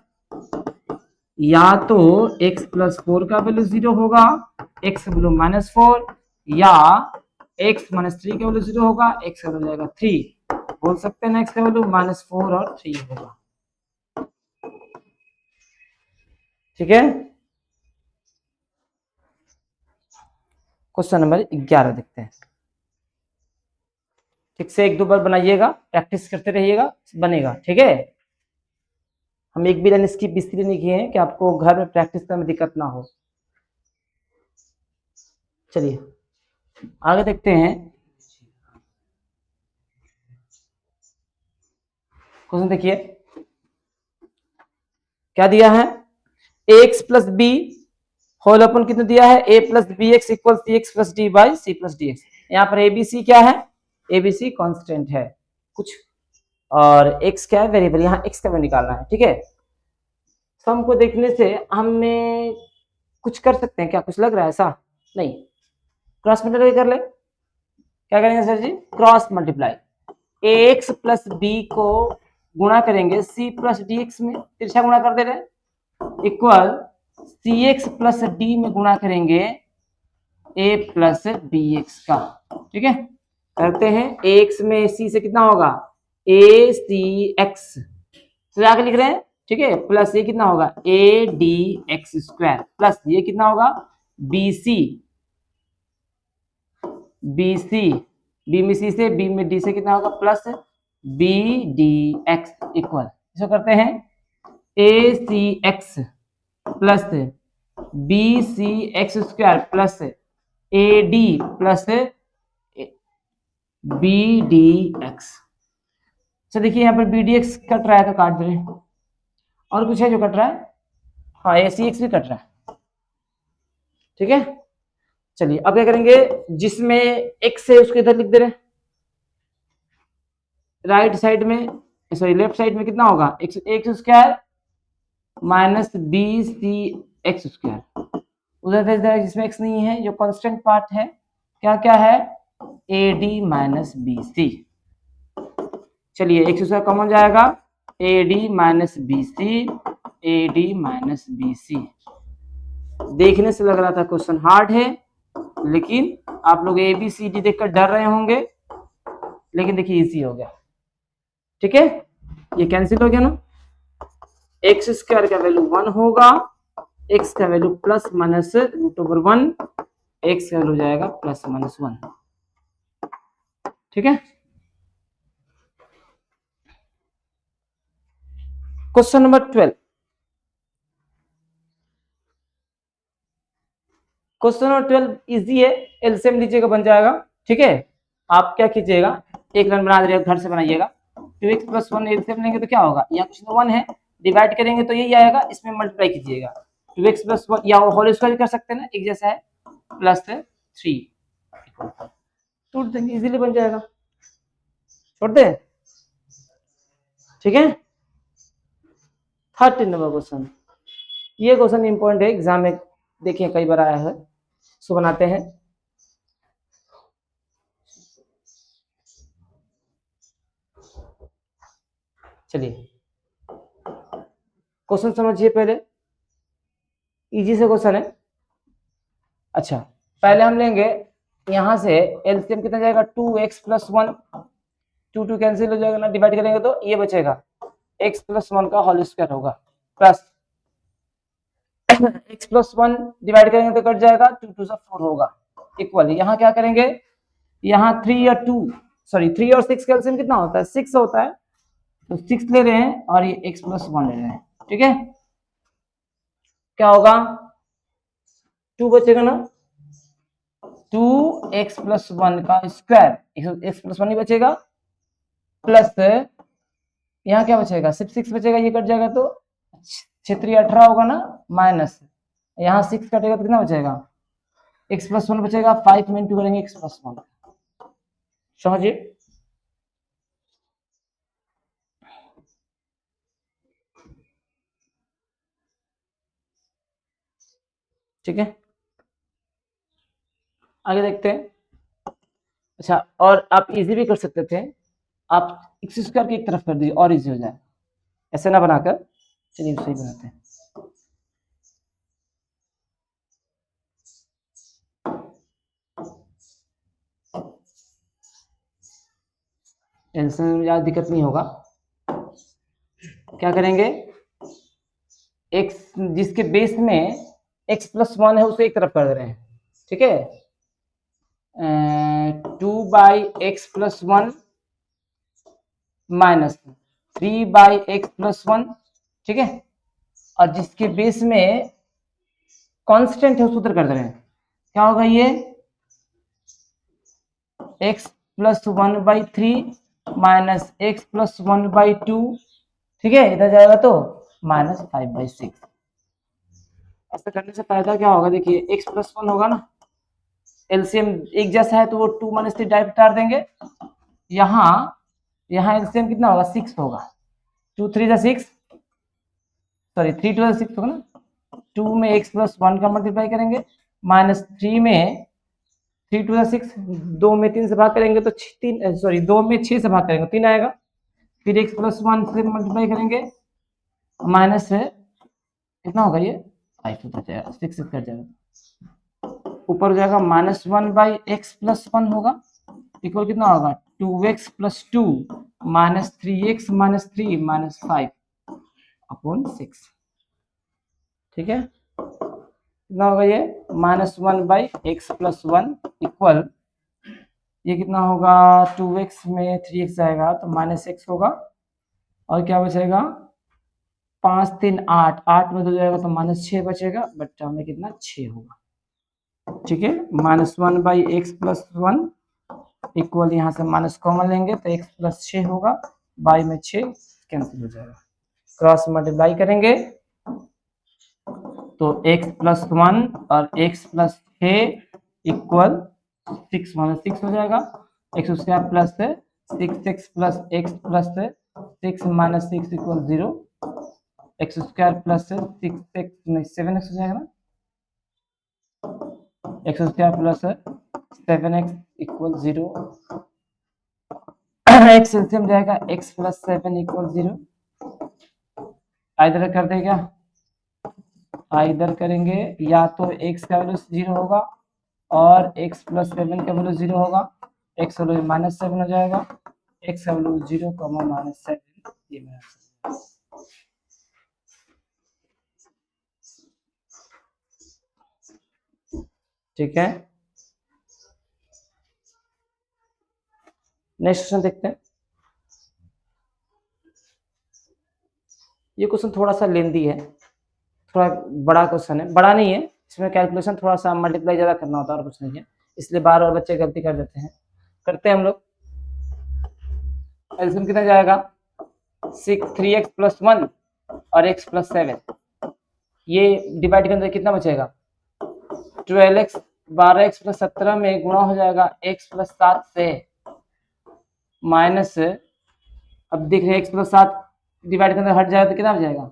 या तो x प्लस 4 का वैल्यू 0 होगा, x वैल्यू माइनस 4, या x माइनस 3 का वैल्यू 0 होगा, x का वैल्यू जाएगा 3। बोल सकते हैं ना x का वैल्यू माइनस 4 और 3 होगा, ठीक है। क्वेश्चन नंबर 11 देखते हैं, ठीक से 1 2 बार बनाइएगा, प्रैक्टिस करते रहिएगा, बनेगा, ठीक है। हम एक भी लाइन स्किप इसलिए नहीं किए हैं कि आपको घर में प्रैक्टिस करने में दिक्कत ना हो। चलिए आगे देखते हैं, क्वेश्चन देखिए क्या दिया है, एक्स प्लस बी होल अपन कितना दिया है, A plus B X equal C X plus D by C plus D X. यहाँ पर एबीसी क्या है, एबीसी कांस्टेंट है कुछ, और एक्स क्या है वेरिएबल, यहाँ एक्स का वैल्यू निकालना है, ठीक है। सम को देखने से हमें कुछ कर सकते हैं क्या, कुछ लग रहा है ऐसा नहीं, क्रॉस मल्टीप्लाई कर ले, क्या करेंगे sir ji, cross multiply, X plus B को गुणा करेंगे सी प्लस डी एक्स में, तिरछा गुणा कर दे रहे, equal C X plus D में गुणा करेंगे ए प्लस बी एक्स का, ठीक है। करते हैं, एक्स में सी से कितना होगा ए सी एक्स, तो आगे लिख रहे हैं, ठीक है, प्लस ये कितना होगा A D X square, plus ये कितना होगा B C, B C, B में सी से, बी में डी से कितना होगा plus B D X equal, इसको करते हैं A C X plus B C X square plus A D plus B D X. तो देखिए यहाँ पर बी डी एक्स कट रहा है तो काट दे रहे हैं, और कुछ है जो कट रहा है, हाँ ए सी एक्स भी कट रहा है, ठीक है। चलिए अब क्या करेंगे, जिसमें एक्स है उसको इधर लिख दे रहे हैं, राइट साइड में, सॉरी लेफ्ट साइड में कितना होगा X X square minus B C X square, उधर भेज देगा जिसमें एक्स नहीं है, जो कांस्टेंट पार्ट है क्या क्या है A D minus B C. चलिए एक्स स्क्वायर कॉमन जाएगा, A D minus B C, A D minus B C. देखने से लग रहा था क्वेश्चन हार्ड है, लेकिन आप लोग ए बी सी डी देखकर डर रहे होंगे, लेकिन देखिए इजी हो गया, ठीक है। ये कैंसिल हो गया ना, एक्स स्क्वायर का वैल्यू 1 होगा, एक्स का value plus minus root over 1, एक्स का वैल्यू जाएगा प्लस माइनस 1, ठीक है। Question number 12, question number 12 easy है, एलसीएम लीजिएगा बन जाएगा, ठीक है। आप क्या कीजिएगा, एक लाइन बना दे घर से बनाइएगा, 2x प्लस 1 एलसीएम लेंगे तो क्या होगा, यहाँ कुछ 1 है, डिवाइड करेंगे तो यही आएगा, इसमें मल्टीप्लाई कीजिएगा, 2x प्लस 1 या होल स्क्वायर कर सकते हैं ना, एक जैसा है, प्लस 3 टूट देंगे, इजीली बन जाएगा, छोड़ दे, ठीक है। 13 नंबर क्वेश्चन, ये क्वेश्चन इंपॉर्टेंट है, एग्जाम में देखिए कई बार आया है, सो बनाते हैं। चलिए क्वेश्चन समझिए पहले, इजी से क्वेश्चन है। अच्छा पहले हम लेंगे यहां से एलसीएम कितना जाएगा 2x प्लस 1, 2 कैंसिल हो जाएगा ना, डिवाइड करेंगे तो ये बचेगा x प्लस 1 का होल स्क्वायर होगा, प्लस x प्लस 1 डिवाइड करेंगे तो कट जाएगा, 2 2 से 4 होगा, इक्वल यहाँ क्या करेंगे, यहाँ 3 और 2 सॉरी 3 और 6 का एलसीएम कितना होता है 6 होता है, तो 6 ले रहे हैं और ये x प्लस 1 ले रहे हैं, ठीक है। क्या होगा 2 बचेगा ना, 2x प्लस 1 का स्क्वायर, x प्लस 1 ही बचेगा, प्लस यहाँ क्या बचेगा, सिर्फ 6 बचेगा, ये कट जाएगा तो 6 18 होगा ना, माइनस यहाँ 6 कटेगा तो कितना बचेगा, x प्लस 1 बचेगा, 5 में इंटू करेंगे x प्लस 1, समझिए। ठीक है, आगे देखते हैं। अच्छा, और आप इजी भी कर सकते थे, आप x स्क्वायर की एक तरफ कर दीजिए और इजी हो जाए, ऐसे ना बनाकर, चलिए सही बनाते हैं। टेंशन में ज़्यादा दिक्कत नहीं होगा। क्या करेंगे, x जिसके बेस में x प्लस 1 है उसे एक तरफ कर दे रहे हैं, ठीक है, 2/x plus 1 minus 3/x plus 1, ठीक है, और जिसके बेस में कांस्टेंट है उसे उधर कर दे रहे हैं, क्या होगा ये, x plus 1/3 minus x plus 1/2, ठीक है, इधर जाएगा तो माइनस 5/6। ऐसा करने से फायदा क्या होगा, देखिए x प्लस 1 होगा ना, एलसीएम एक जैसा है तो वो 2 माइनस 3 डायरेक्ट उतार देंगे, यहाँ यहाँ एलसीएम कितना होगा, 6 होगा, 2 3 जा 6, सॉरी 3 2 6 होगा ना, 2 में x प्लस 1 का मल्टीप्लाई करेंगे, माइनस 3 में 3 2 6, 2 में 3 से भाग करेंगे तो 3, सॉरी 2 में 6 से भाग करेंगे 3 आएगा, फिर x प्लस 1 से मल्टीप्लाई करेंगे, माइनस से कितना होगा ये 5 होता जाएगा, 6 कट जाएगा, ऊपर हो जाएगा -1/x प्लस 1 होगा, इक्वल कितना होगा 2x plus 2 minus 3x minus 3 minus 5 upon 6, ठीक है, कितना होगा ये -1/x प्लस 1 इक्वल, ये कितना होगा 2x में 3x आएगा तो -x होगा, और क्या बचेगा 5 3 8, 8 में 2 जाएगा तो -6 बचेगा, बच्चा में कितना 6 होगा, ठीक है, -1/x प्लस 1 इक्वल, यहाँ से माइनस कॉमन लेंगे तो x प्लस 6 होगा, बाई में 6 कैंसिल हो जाएगा, क्रॉस मल्टीप्लाई करेंगे तो x प्लस 1 और x प्लस 6 इक्वल 6 माइनस 6 हो जाएगा, x square plus 6x plus x plus 6 minus 6 equal 0, x square plus 6x नहीं 7x हो जाएगा ना, x square plus 7x equal 0, x LCM जाएगा x प्लस 7 इक्वल 0, इधर कर देगा, इधर करेंगे या तो x का वैल्यू 0 होगा और x प्लस 7 का वैल्यू 0 होगा, x का वैल्यू -7 हो जाएगा, x का वैल्यू 0 -7, ये मेरा ठीक है। नेक्स्ट क्वेश्चन देखते हैं, ये क्वेश्चन थोड़ा सा लेंदी है, थोड़ा बड़ा क्वेश्चन है, बड़ा नहीं है, इसमें कैलकुलेशन थोड़ा सा मल्टीप्लाई ज़्यादा करना होता है और कुछ नहीं है, इसलिए बार बार बच्चे गलती कर देते हैं, करते हैं हम लोग। एलसीएम कितना जाएगा 3x प्लस 1 और x प्लस 7, ये डिवाइड करने कितना बचेगा 12x, 12x प्लस 17 में गुणा हो जाएगा x प्लस 7 से, माइनस, अब देख रहे हैं x प्लस 7 डिवाइड करने हट जाएगा तो कितना हो जाएगा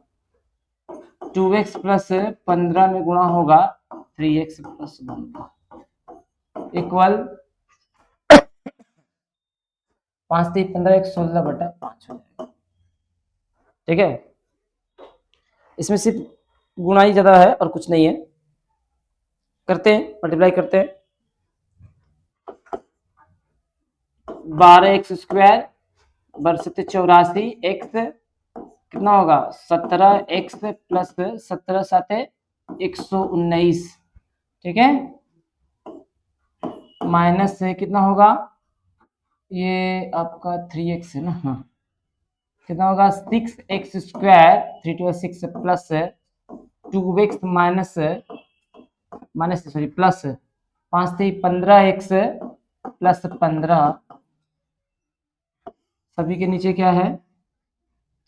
2x प्लस 15 में गुणा होगा 3x प्लस 1 इक्वल 5 3 15 1 16/5 हो जाएगा, ठीक है, इसमें सिर्फ गुणा ही ज्यादा है और कुछ नहीं है, करते हैं मल्टीप्लाई करते हैं, 12x स्क्वायर बरसत 84 x कितना होगा 17x प्लस 17 7 119, ठीक है, माइनस से कितना होगा, ये आपका 3x है ना, हाँ, कितना होगा 6x square 3 2 6 plus 2x minus minus sorry plus 5 3 15x plus 15, सभी के नीचे क्या है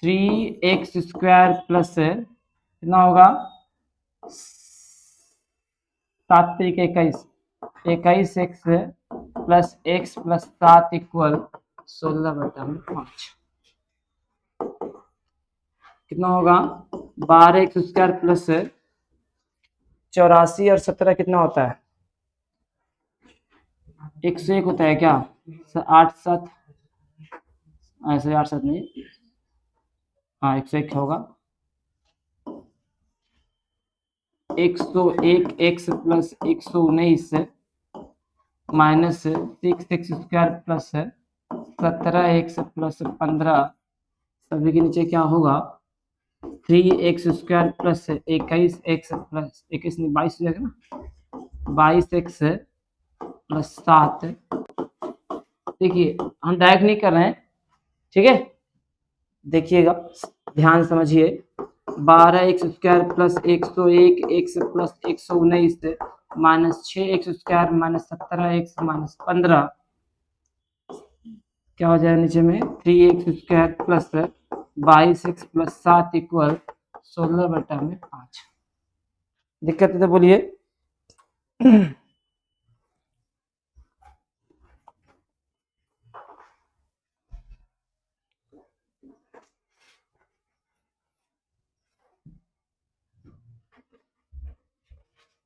3x² प्लस कितना होगा 7×3 = 21, 21x plus x plus 7 equal 16/5। कितना होगा 12x² प्लस 84 और 17 कितना होता है 101 होता है क्या 8 7 ऐसे 8 7 नहीं हाँ 101 होगा 101 x plus 119 minus 6x² plus 17x plus 15 सभी के नीचे क्या होगा 3x² प्लस 21x प्लस 21 नहीं 22 हो जाएगा ना 22x प्लस 7। देखिए हम डायरेक्ट नहीं कर रहे हैं ठीक है देखिएगा ध्यान समझिए 12x² plus 101 x plus 119 minus 6x² minus 17x minus 15 क्या हो जाएगा नीचे में 3x² plus 22x plus 7 equal 16/5। दिक्कत है तो बोलिए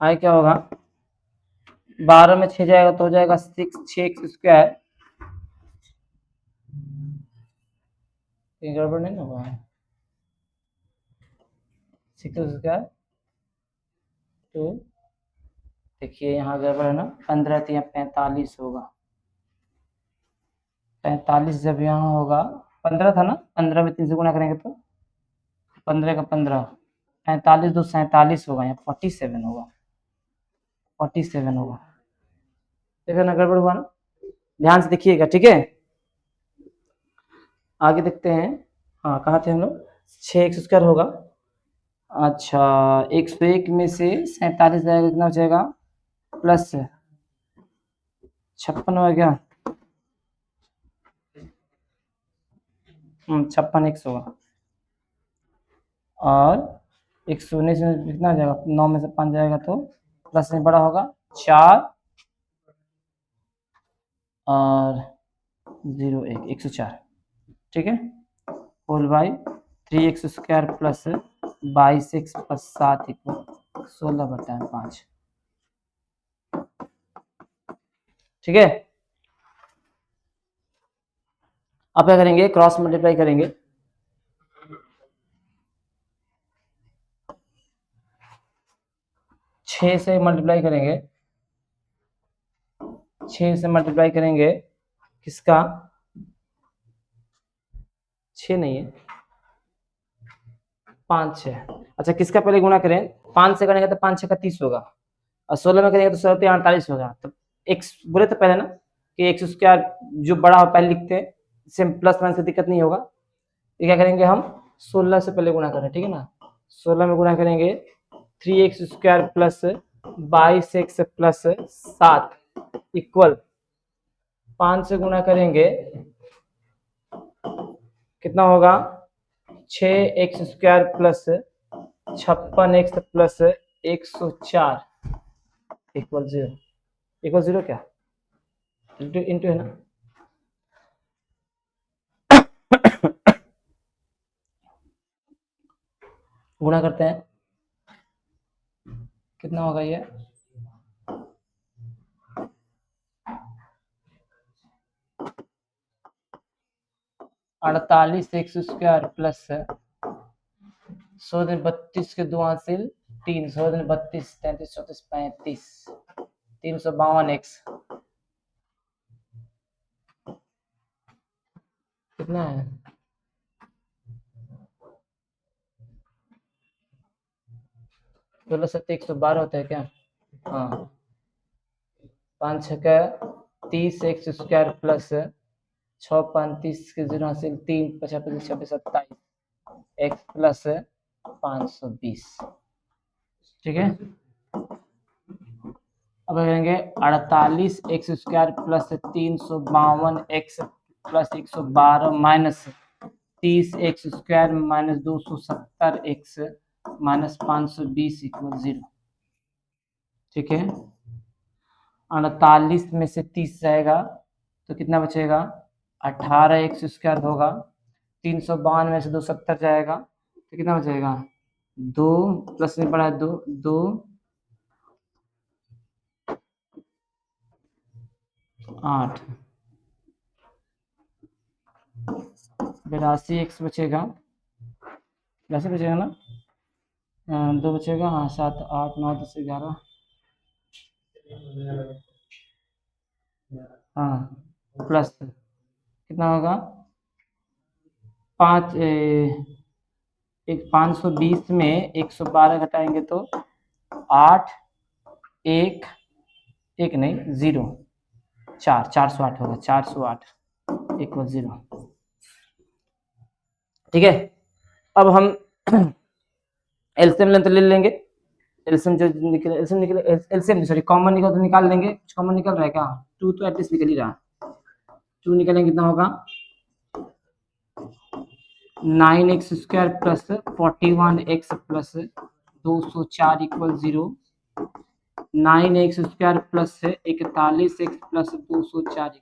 आए क्या होगा 12 में 6 जाएगा तो हो जाएगा 6x²। गड़बड़ नहीं होगा 6x² तो देखिए यहाँ गड़बड़ है ना 15 तो यहाँ 45 होगा 45 जब यहाँ होगा 15 था ना 15 में 3 से गुना करेंगे तो 15 का 15 45 2 47 होगा यहाँ 47 होगा 47 होगा देखो ना गड़बड़ हुआ ना ध्यान से देखिएगा ठीक है आगे देखते हैं हाँ कहाँ थे हम लोग 6x² होगा अच्छा 101 में से 47 जाएगा कितना बचेगा प्लस 56 हो गया 56x होगा और 119 में कितना जाएगा 9 में से 5 जाएगा तो प्लस में बड़ा होगा 4 और 0 1 104 ठीक है whole by 3x² plus 22x plus 7 equal 16/5 ठीक है अब क्या करेंगे क्रॉस मल्टीप्लाई करेंगे 6 से मल्टीप्लाई करेंगे 6 से मल्टीप्लाई करेंगे किसका 6 नहीं है 5 6 अच्छा किसका पहले गुणा करें 5 से करेंगे तो 5 6 का 30 होगा और 16 में करेंगे तो 16 48 होगा तो x बोले तो पहले ना कि x² जो बड़ा हो पहले लिखते हैं इससे प्लस माइनस की दिक्कत नहीं होगा तो क्या करेंगे हम 16 से पहले गुणा करें ठीक है ना 16 में गुणा करेंगे 3x² plus 22x plus 7 equal 5 से गुणा करेंगे कितना होगा 6x² plus 56x plus 104 equal 0 क्या इंटू है ना गुणा करते हैं कितना होगा ये 48x² प्लस 100 दिन 32 के 2 हासिल 3 100 दिन 32 33 34 35 352x कितना है 16 7 112 होता है क्या हाँ 5 6 का 30x² प्लस 6 35 के 0 हासिल 3 55 26 27 x प्लस 520 ठीक है अब करेंगे 48x² plus 352x plus 112 minus 30x² minus 270x minus 520 equal 0। ठीक है, 48 में से 30 जाएगा तो कितना बचेगा, 18x² होगा। 352 में से 270 जाएगा तो कितना बचेगा, 2 प्लस में पड़ा है 2 2 8 82x बचेगा, वैसे बचेगा ना, 2 बचेगा, हाँ 7 8 9 10 11, हाँ प्लस कितना होगा, 5 एक 520 में 112 घटाएंगे तो 8 1 1 नहीं 0 4 408 होगा, 408 इक्वल 0। ठीक है, अब हम एलसीएम लेंथ ले लेंगे। एलसीएम जो निकले, एलसीएम निकले, एलसीएम सॉरी कॉमन निकल तो निकाल लेंगे। कुछ कॉमन निकल रहा है क्या, 2 तो एटलीस्ट निकल ही रहा। 2 निकलेंगे कितना होगा, 9x² plus 41x plus 204 equal 0। 9x² plus 41x plus 204।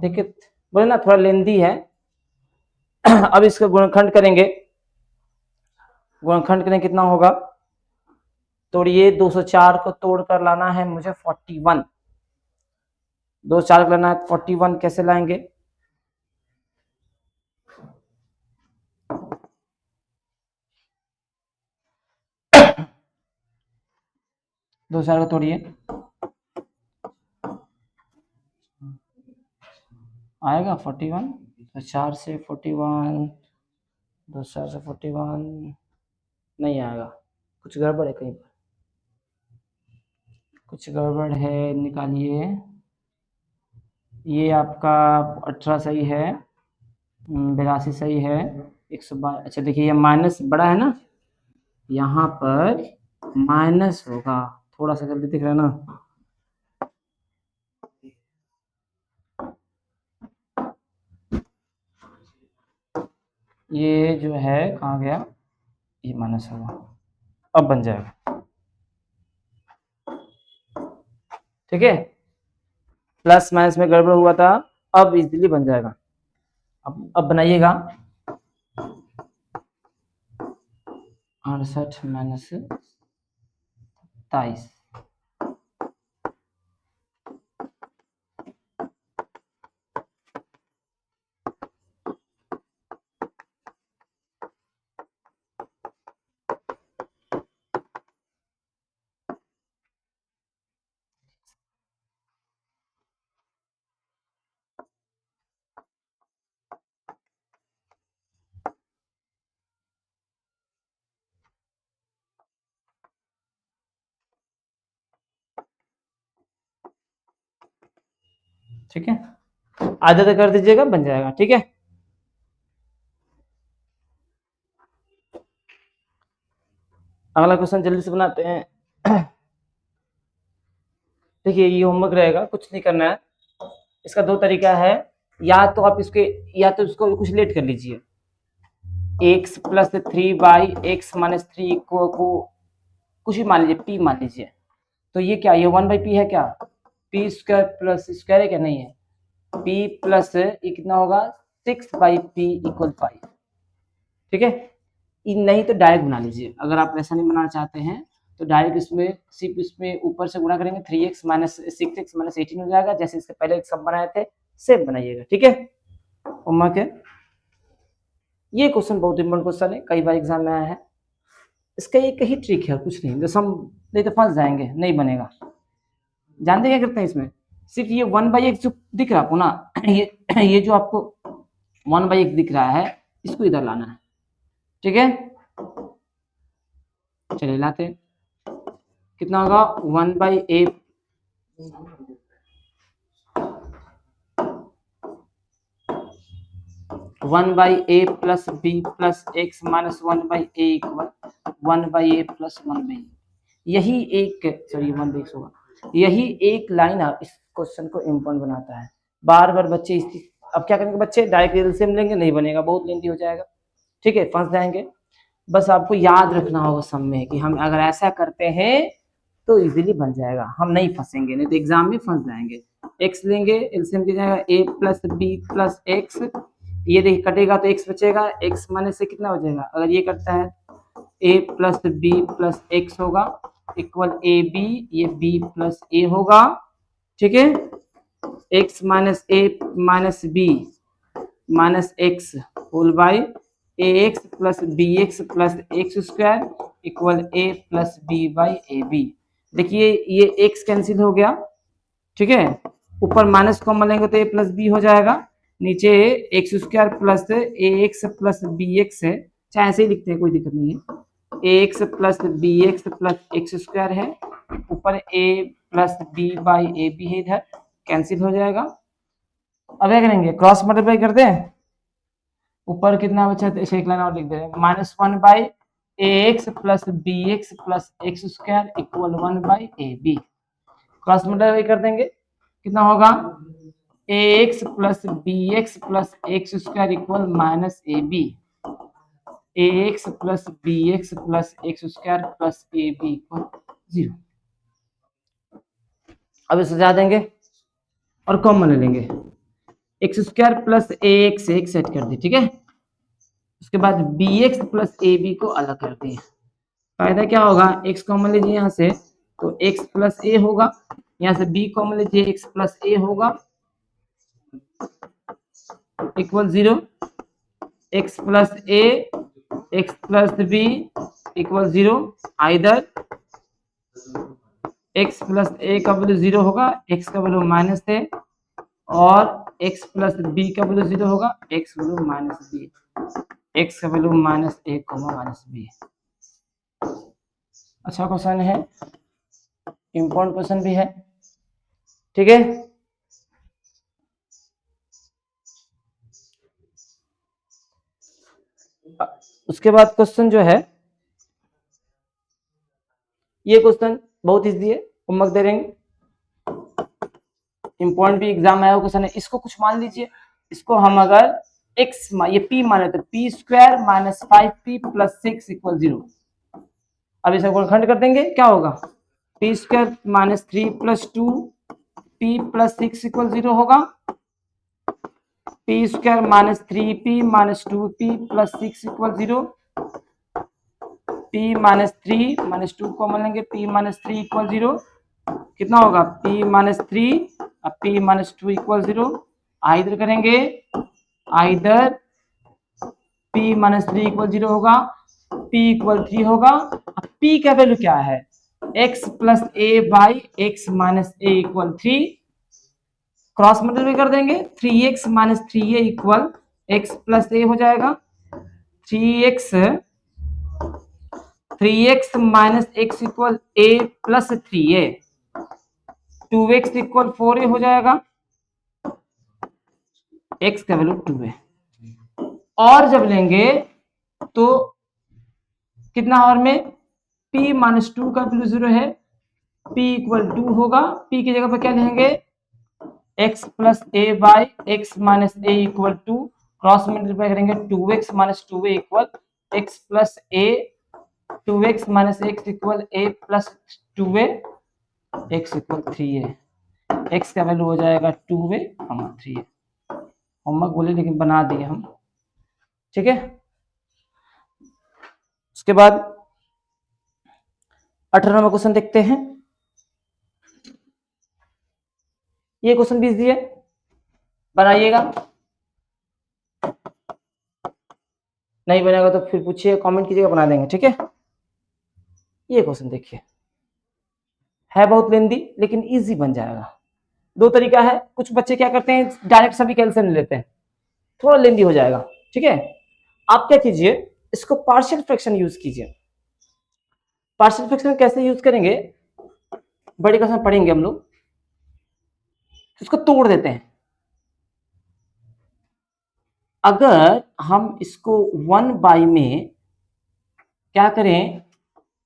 देखिए बोले ना थोड़ा लेंदी है। अब इसका गुणनखंड करेंगे, गुणनखंड करें कितना होगा, तोड़िए 204 को तोड़ कर लाना है मुझे 41, 204 को लाना है 41, कैसे लाएंगे, दो चार को तोड़िए, आएगा 41, तो 4 से 41, 2 4 से 41 नहीं आएगा, कुछ गड़बड़ है कहीं पर, कुछ गड़बड़ है, निकालिए। ये आपका 18 सही है, 82 सही है, 112। अच्छा देखिए ये माइनस बड़ा है ना, यहाँ पर माइनस होगा, थोड़ा सा जल्दी दिख रहा है ना, ये जो है कहाँ गया, ये माइनस होगा, अब बन जाएगा। ठीक है, प्लस माइनस में गड़बड़ हुआ था, अब इजीली बन जाएगा। अब बनाइएगा, 68 माइनस 27, ठीक है, आधा तक कर दीजिएगा, बन जाएगा। ठीक है, अगला क्वेश्चन जल्दी से बनाते हैं। देखिए ये होमवर्क रहेगा, कुछ नहीं करना है। इसका दो तरीका है, या तो आप इसके, या तो इसको कुछ लेट कर लीजिए, x प्लस 3/x माइनस 3 को कुछ भी मान लीजिए, p मान लीजिए, तो ये क्या, ये 1/p है क्या, p² प्लस स्क्वायर है क्या, नहीं है, p प्लस ये कितना होगा 6/p इक्वल 5। ठीक है, नहीं तो डायरेक्ट बना लीजिए, अगर आप ऐसा नहीं बनाना चाहते हैं तो डायरेक्ट इसमें सिर्फ इसमें ऊपर से गुणा करेंगे, 3x माइनस 6x माइनस 18 हो जाएगा, जैसे इसके पहले सब बनाए थे सेम बनाइएगा। ठीक है, होमवर्क है ये, क्वेश्चन बहुत इंपॉर्टेंट क्वेश्चन है, कई बार एग्जाम में आया है। इसका एक ही ट्रिक है, कुछ नहीं, जैसे हम नहीं तो फंस जाएंगे, नहीं बनेगा। जानते क्या करते हैं इसमें, सिर्फ ये 1/x जो दिख रहा है आपको ना, ये जो आपको 1/x दिख रहा है, इसको इधर लाना है। ठीक है, चलिए लाते हैं, कितना होगा 1/a 1/a plus b plus x minus 1/a equal 1/a plus 1/a। यही एक, सॉरी 1/x होगा, यही एक लाइन इस क्वेश्चन को इम्पोर्टेंट बनाता है। बार बार बच्चे इस अब क्या करेंगे बच्चे, डायरेक्ट एलसीएम लेंगे, नहीं बनेगा, बहुत लेंथी हो जाएगा, ठीक है, फंस जाएंगे। बस आपको याद रखना होगा सब में कि हम अगर ऐसा करते हैं तो इजीली बन जाएगा, हम नहीं फंसेंगे, नहीं तो एग्जाम में फंस जाएंगे। एक्स लेंगे, एलसीएम की जाएगा ए प्लस बी प्लस एक्स, ये देखिए कटेगा तो एक्स बचेगा, एक्स माइनस से कितना हो जाएगा, अगर ये करता है A plus B plus X होगा इक्वल ए बी, ये बी प्लस ए होगा, ठीक है, X minus A minus B minus X whole by A X plus B X plus X square equal A plus B by A B. देखिए ये x cancel हो गया, ठीक है, ऊपर माइनस कॉमन लेंगे तो ए प्लस बी हो जाएगा, नीचे x square plus A X plus B x है, चाहे ऐसे ही लिखते हैं कोई दिक्कत नहीं है, A X plus B X plus X square है, ऊपर A plus B by A B है, इधर कैंसिल हो जाएगा। अब क्या करेंगे, क्रॉस मल्टीप्लाई करते हैं, ऊपर कितना बचा, इसे एक लाइन और लिख दे रहे हैं, minus one by A X plus B X plus X square equal one by A B, cross multiply कर देंगे, कितना होगा, A X plus B X plus X square equal minus A B, A X plus B X plus X square plus A B equal 0। अब इसे सजा देंगे और common ले लेंगे, X square plus A X एक सेट कर दी, ठीक है, उसके बाद B X plus A B को अलग कर दिए, फायदा क्या होगा, एक्स कॉमन लीजिए यहाँ से तो एक्स प्लस ए होगा, यहाँ से बी कॉमन लीजिए एक्स प्लस ए होगा equal 0, X plus A X plus B equal 0, either X plus A का वैल्यू 0 होगा, एक्स का वैल्यू माइनस है, और एक्स प्लस बी का वैल्यू 0 होगा, X value minus B, X का value minus A minus B. अच्छा क्वेश्चन है, इंपॉर्टेंट क्वेश्चन भी है, ठीक है। उसके बाद क्वेश्चन जो है, ये क्वेश्चन बहुत इजी है, होमवर्क दे देंगे, इंपॉर्टेंट भी एग्जाम आया क्वेश्चन है, इसको कुछ मान लीजिए, इसको हम अगर x ये p माने तो p square minus 5p plus 6 equal 0, अब इसे खंड कर देंगे, क्या होगा, p square minus 3 plus 2 p plus 6 equal 0 होगा, p square minus 3p minus 2p plus 6 equal 0, p minus 3 minus 2 common लेंगे, p माइनस 3 इक्वल 0, कितना होगा, p माइनस 3 अब p माइनस 2 इक्वल 0, आइदर करेंगे, आइदर p माइनस 3 इक्वल 0 होगा, p equal 3 होगा, अब p का वैल्यू क्या है, x plus A by X minus A equal 3, cross multiply कर देंगे, 3x minus 3a equal x plus A हो जाएगा, 3x minus x equal a plus 3a, 2x equal 4a हो जाएगा, x का वैल्यू 2 है, और जब लेंगे तो कितना और में p माइनस 2 का वैल्यू 0 है, p इक्वल 2 होगा, p की जगह पर क्या लेंगे, x plus A by X minus A equal 2, cross multiply करेंगे, 2x minus 2a equal x plus A, 2x minus x equal a plus 2a, x equal 3a, x का value हो जाएगा 2a 3a, होमवर्क बोले लेकिन बना दिए हम, ठीक है। उसके बाद 18 नंबर क्वेश्चन देखते हैं, ये क्वेश्चन भी इजी है, बनाइएगा, नहीं बनेगा तो फिर पूछिए, कमेंट कीजिएगा, बना देंगे, ठीक है। ये क्वेश्चन देखिए, है बहुत लेंदी लेकिन इजी बन जाएगा, दो तरीका है, कुछ बच्चे क्या करते हैं डायरेक्ट सभी कैल्शियम ले लेते हैं, थोड़ा लेंदी हो जाएगा, ठीक है। आप क्या कीजिए, इसको पार्शियल फ्रैक्शन यूज कीजिए, पार्शियल फ्रैक्शन कैसे यूज करेंगे, बड़ी क्लास में पढ़ेंगे हम लोग, इसको तोड़ देते हैं, अगर हम इसको 1 बाई में क्या करें,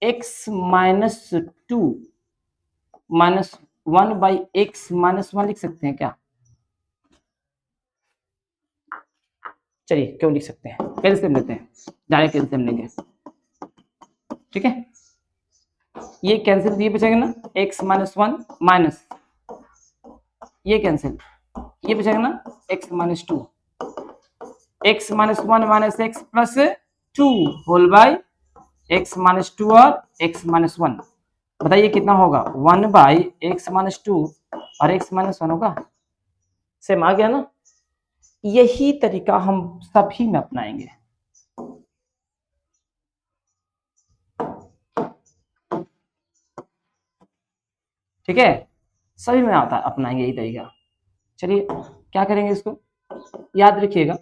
x minus 2 minus 1 by X minus 1 लिख सकते हैं क्या, चलिए क्यों लिख सकते हैं, कैल्शियम लेते हैं, डायरेक्ट कैल्शियम लेंगे, ठीक है। ये कैंसिल, ये बचेगा ना x माइनस वन माइनस ये कैंसिल, ये बचेगा ना x minus two, x minus one minus X plus two whole by x minus two और x माइनस वन। बताइए कितना होगा, 1 बाई एक्स माइनस टू और x माइनस वन होगा। सेम आ गया ना। यही तरीका हम सभी में अपनाएंगे। ठीक है, सभी में आता है, अपनाएंगे यही तरीका। चलिए क्या करेंगे, इसको याद रखिएगा।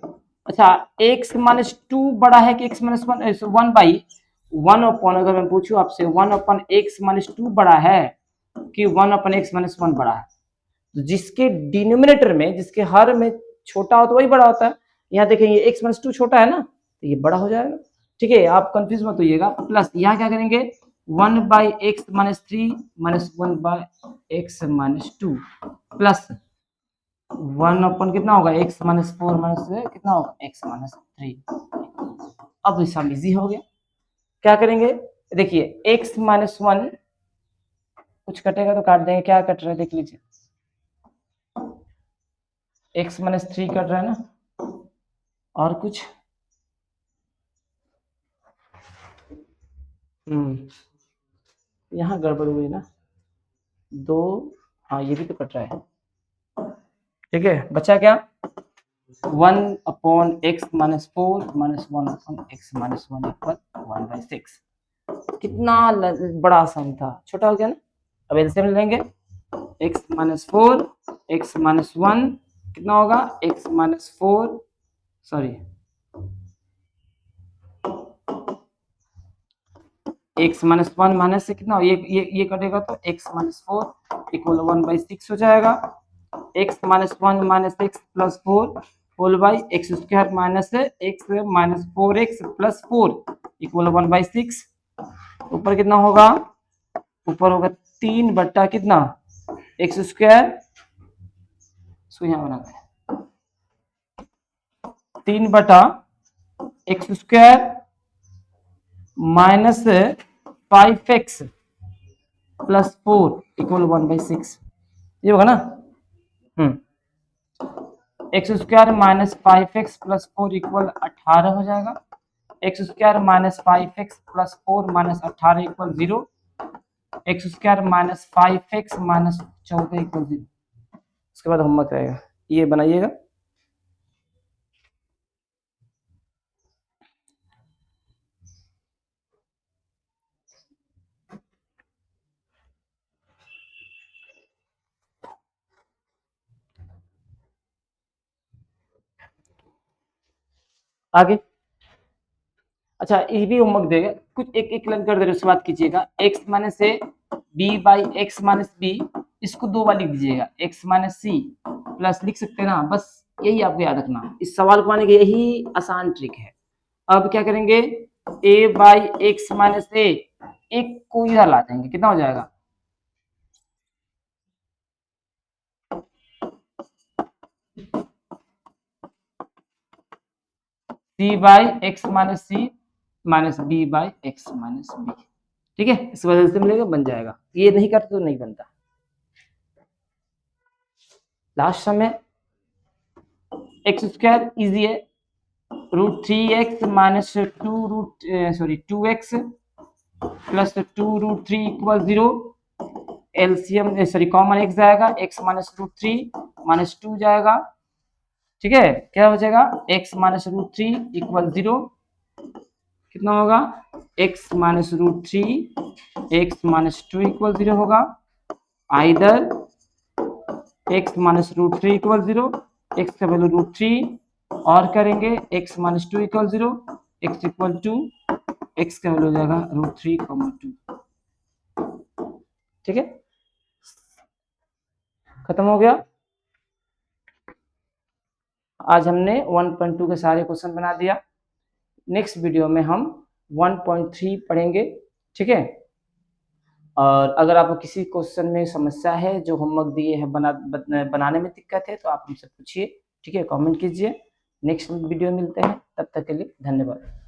अच्छा, x माइनस टू बड़ा है कि x minus one, 1 by 1 upon, अगर मैं पूछूं आपसे 1 अपॉन x माइनस टू बड़ा है कि 1 अपॉन x माइनस वन बड़ा है, तो जिसके डिनोमिनेटर में, जिसके हर में छोटा हो तो वही बड़ा होता है। यहाँ देखेंगे x माइनस टू छोटा है ना, तो ये बड़ा हो जाएगा। ठीक है, आप कंफ्यूज मत होइएगा। प्लस यहाँ क्या करेंगे, 1 by X minus three minus 1 by X minus two plus 1 अपन कितना होगा, x माइनस फोर माइनस कितना होगा, x माइनस थ्री। अब सब इजी हो गया। क्या करेंगे, देखिए x माइनस वन, कुछ कटेगा तो काट देंगे, क्या कट रहा है देख लीजिए, x माइनस थ्री कट रहा है ना, और कुछ यहाँ गड़बड़ हुई ना, दो, हाँ ये भी तो कट रहा है। ठीक है, बचा क्या, 1 upon x minus four minus 1 upon x minus one equal 1/6। कितना बड़ा आसान था, छोटा हो गया ना। अब एलसीएम लेंगे, x minus four x minus one कितना होगा, x minus four, sorry x minus one minus से कितना, ये कटेगा तो x माइनस फोर इक्वल 1/6 हो जाएगा। x minus one minus X plus four whole by X square minus X minus four X plus four equal 1/6। ऊपर कितना होगा, ऊपर होगा 3 बट्टा कितना, एक्स स्क्वायर, इसको यहाँ बनाते हैं, 3 बटा x square minus 5x plus four equal 1/6। ये होगा ना, x square minus 5x plus four equal 18 हो जाएगा। X square minus 5x plus four minus 18 equal 0। X square minus 5x minus 14 equal 0। उसके बाद होमवर्क रहेगा, ये बनाइएगा। आगे, अच्छा ये भी होमवर्क देगा, कुछ एक एक लाइन कर दे रहे, उसके बाद कीजिएगा। x minus A B by X minus B, इसको दो बार लिख दीजिएगा, x माइनस सी प्लस, लिख सकते हैं ना, बस यही आपको याद रखना। इस सवाल को आने की यही आसान ट्रिक है। अब क्या करेंगे, a by X minus A, एक को इधर ला देंगे, कितना हो जाएगा, c by X minus C minus B by X minus B. ठीक है, इस वजह से मिलेगा, बन जाएगा। ये नहीं करते तो नहीं बनता। लास्ट समय एक्स स्क्वायर इजी है, root three X minus two root sorry 2x plus two root three equal 0। LCM sorry common x जाएगा, x minus root three minus two जाएगा। ठीक है, क्या बचेगा, x minus root three equal 0, कितना होगा, x minus root three X minus two equal 0 होगा। Either x minus root three equal 0, x का वैल्यू रूट थ्री, और करेंगे x minus two equal 0, x equal two, x का value हो जाएगा root three comma two. ठीक है, खत्म हो गया। आज हमने 1.2 के सारे क्वेश्चन बना दिया। नेक्स्ट वीडियो में हम 1.3 पढ़ेंगे। ठीक है, और अगर आपको किसी क्वेश्चन में समस्या है, जो होमवर्क दिए हैं बनाने में दिक्कत है, तो आप हमसे पूछिए। ठीक है, कमेंट कीजिए। नेक्स्ट वीडियो मिलते हैं, तब तक के लिए धन्यवाद।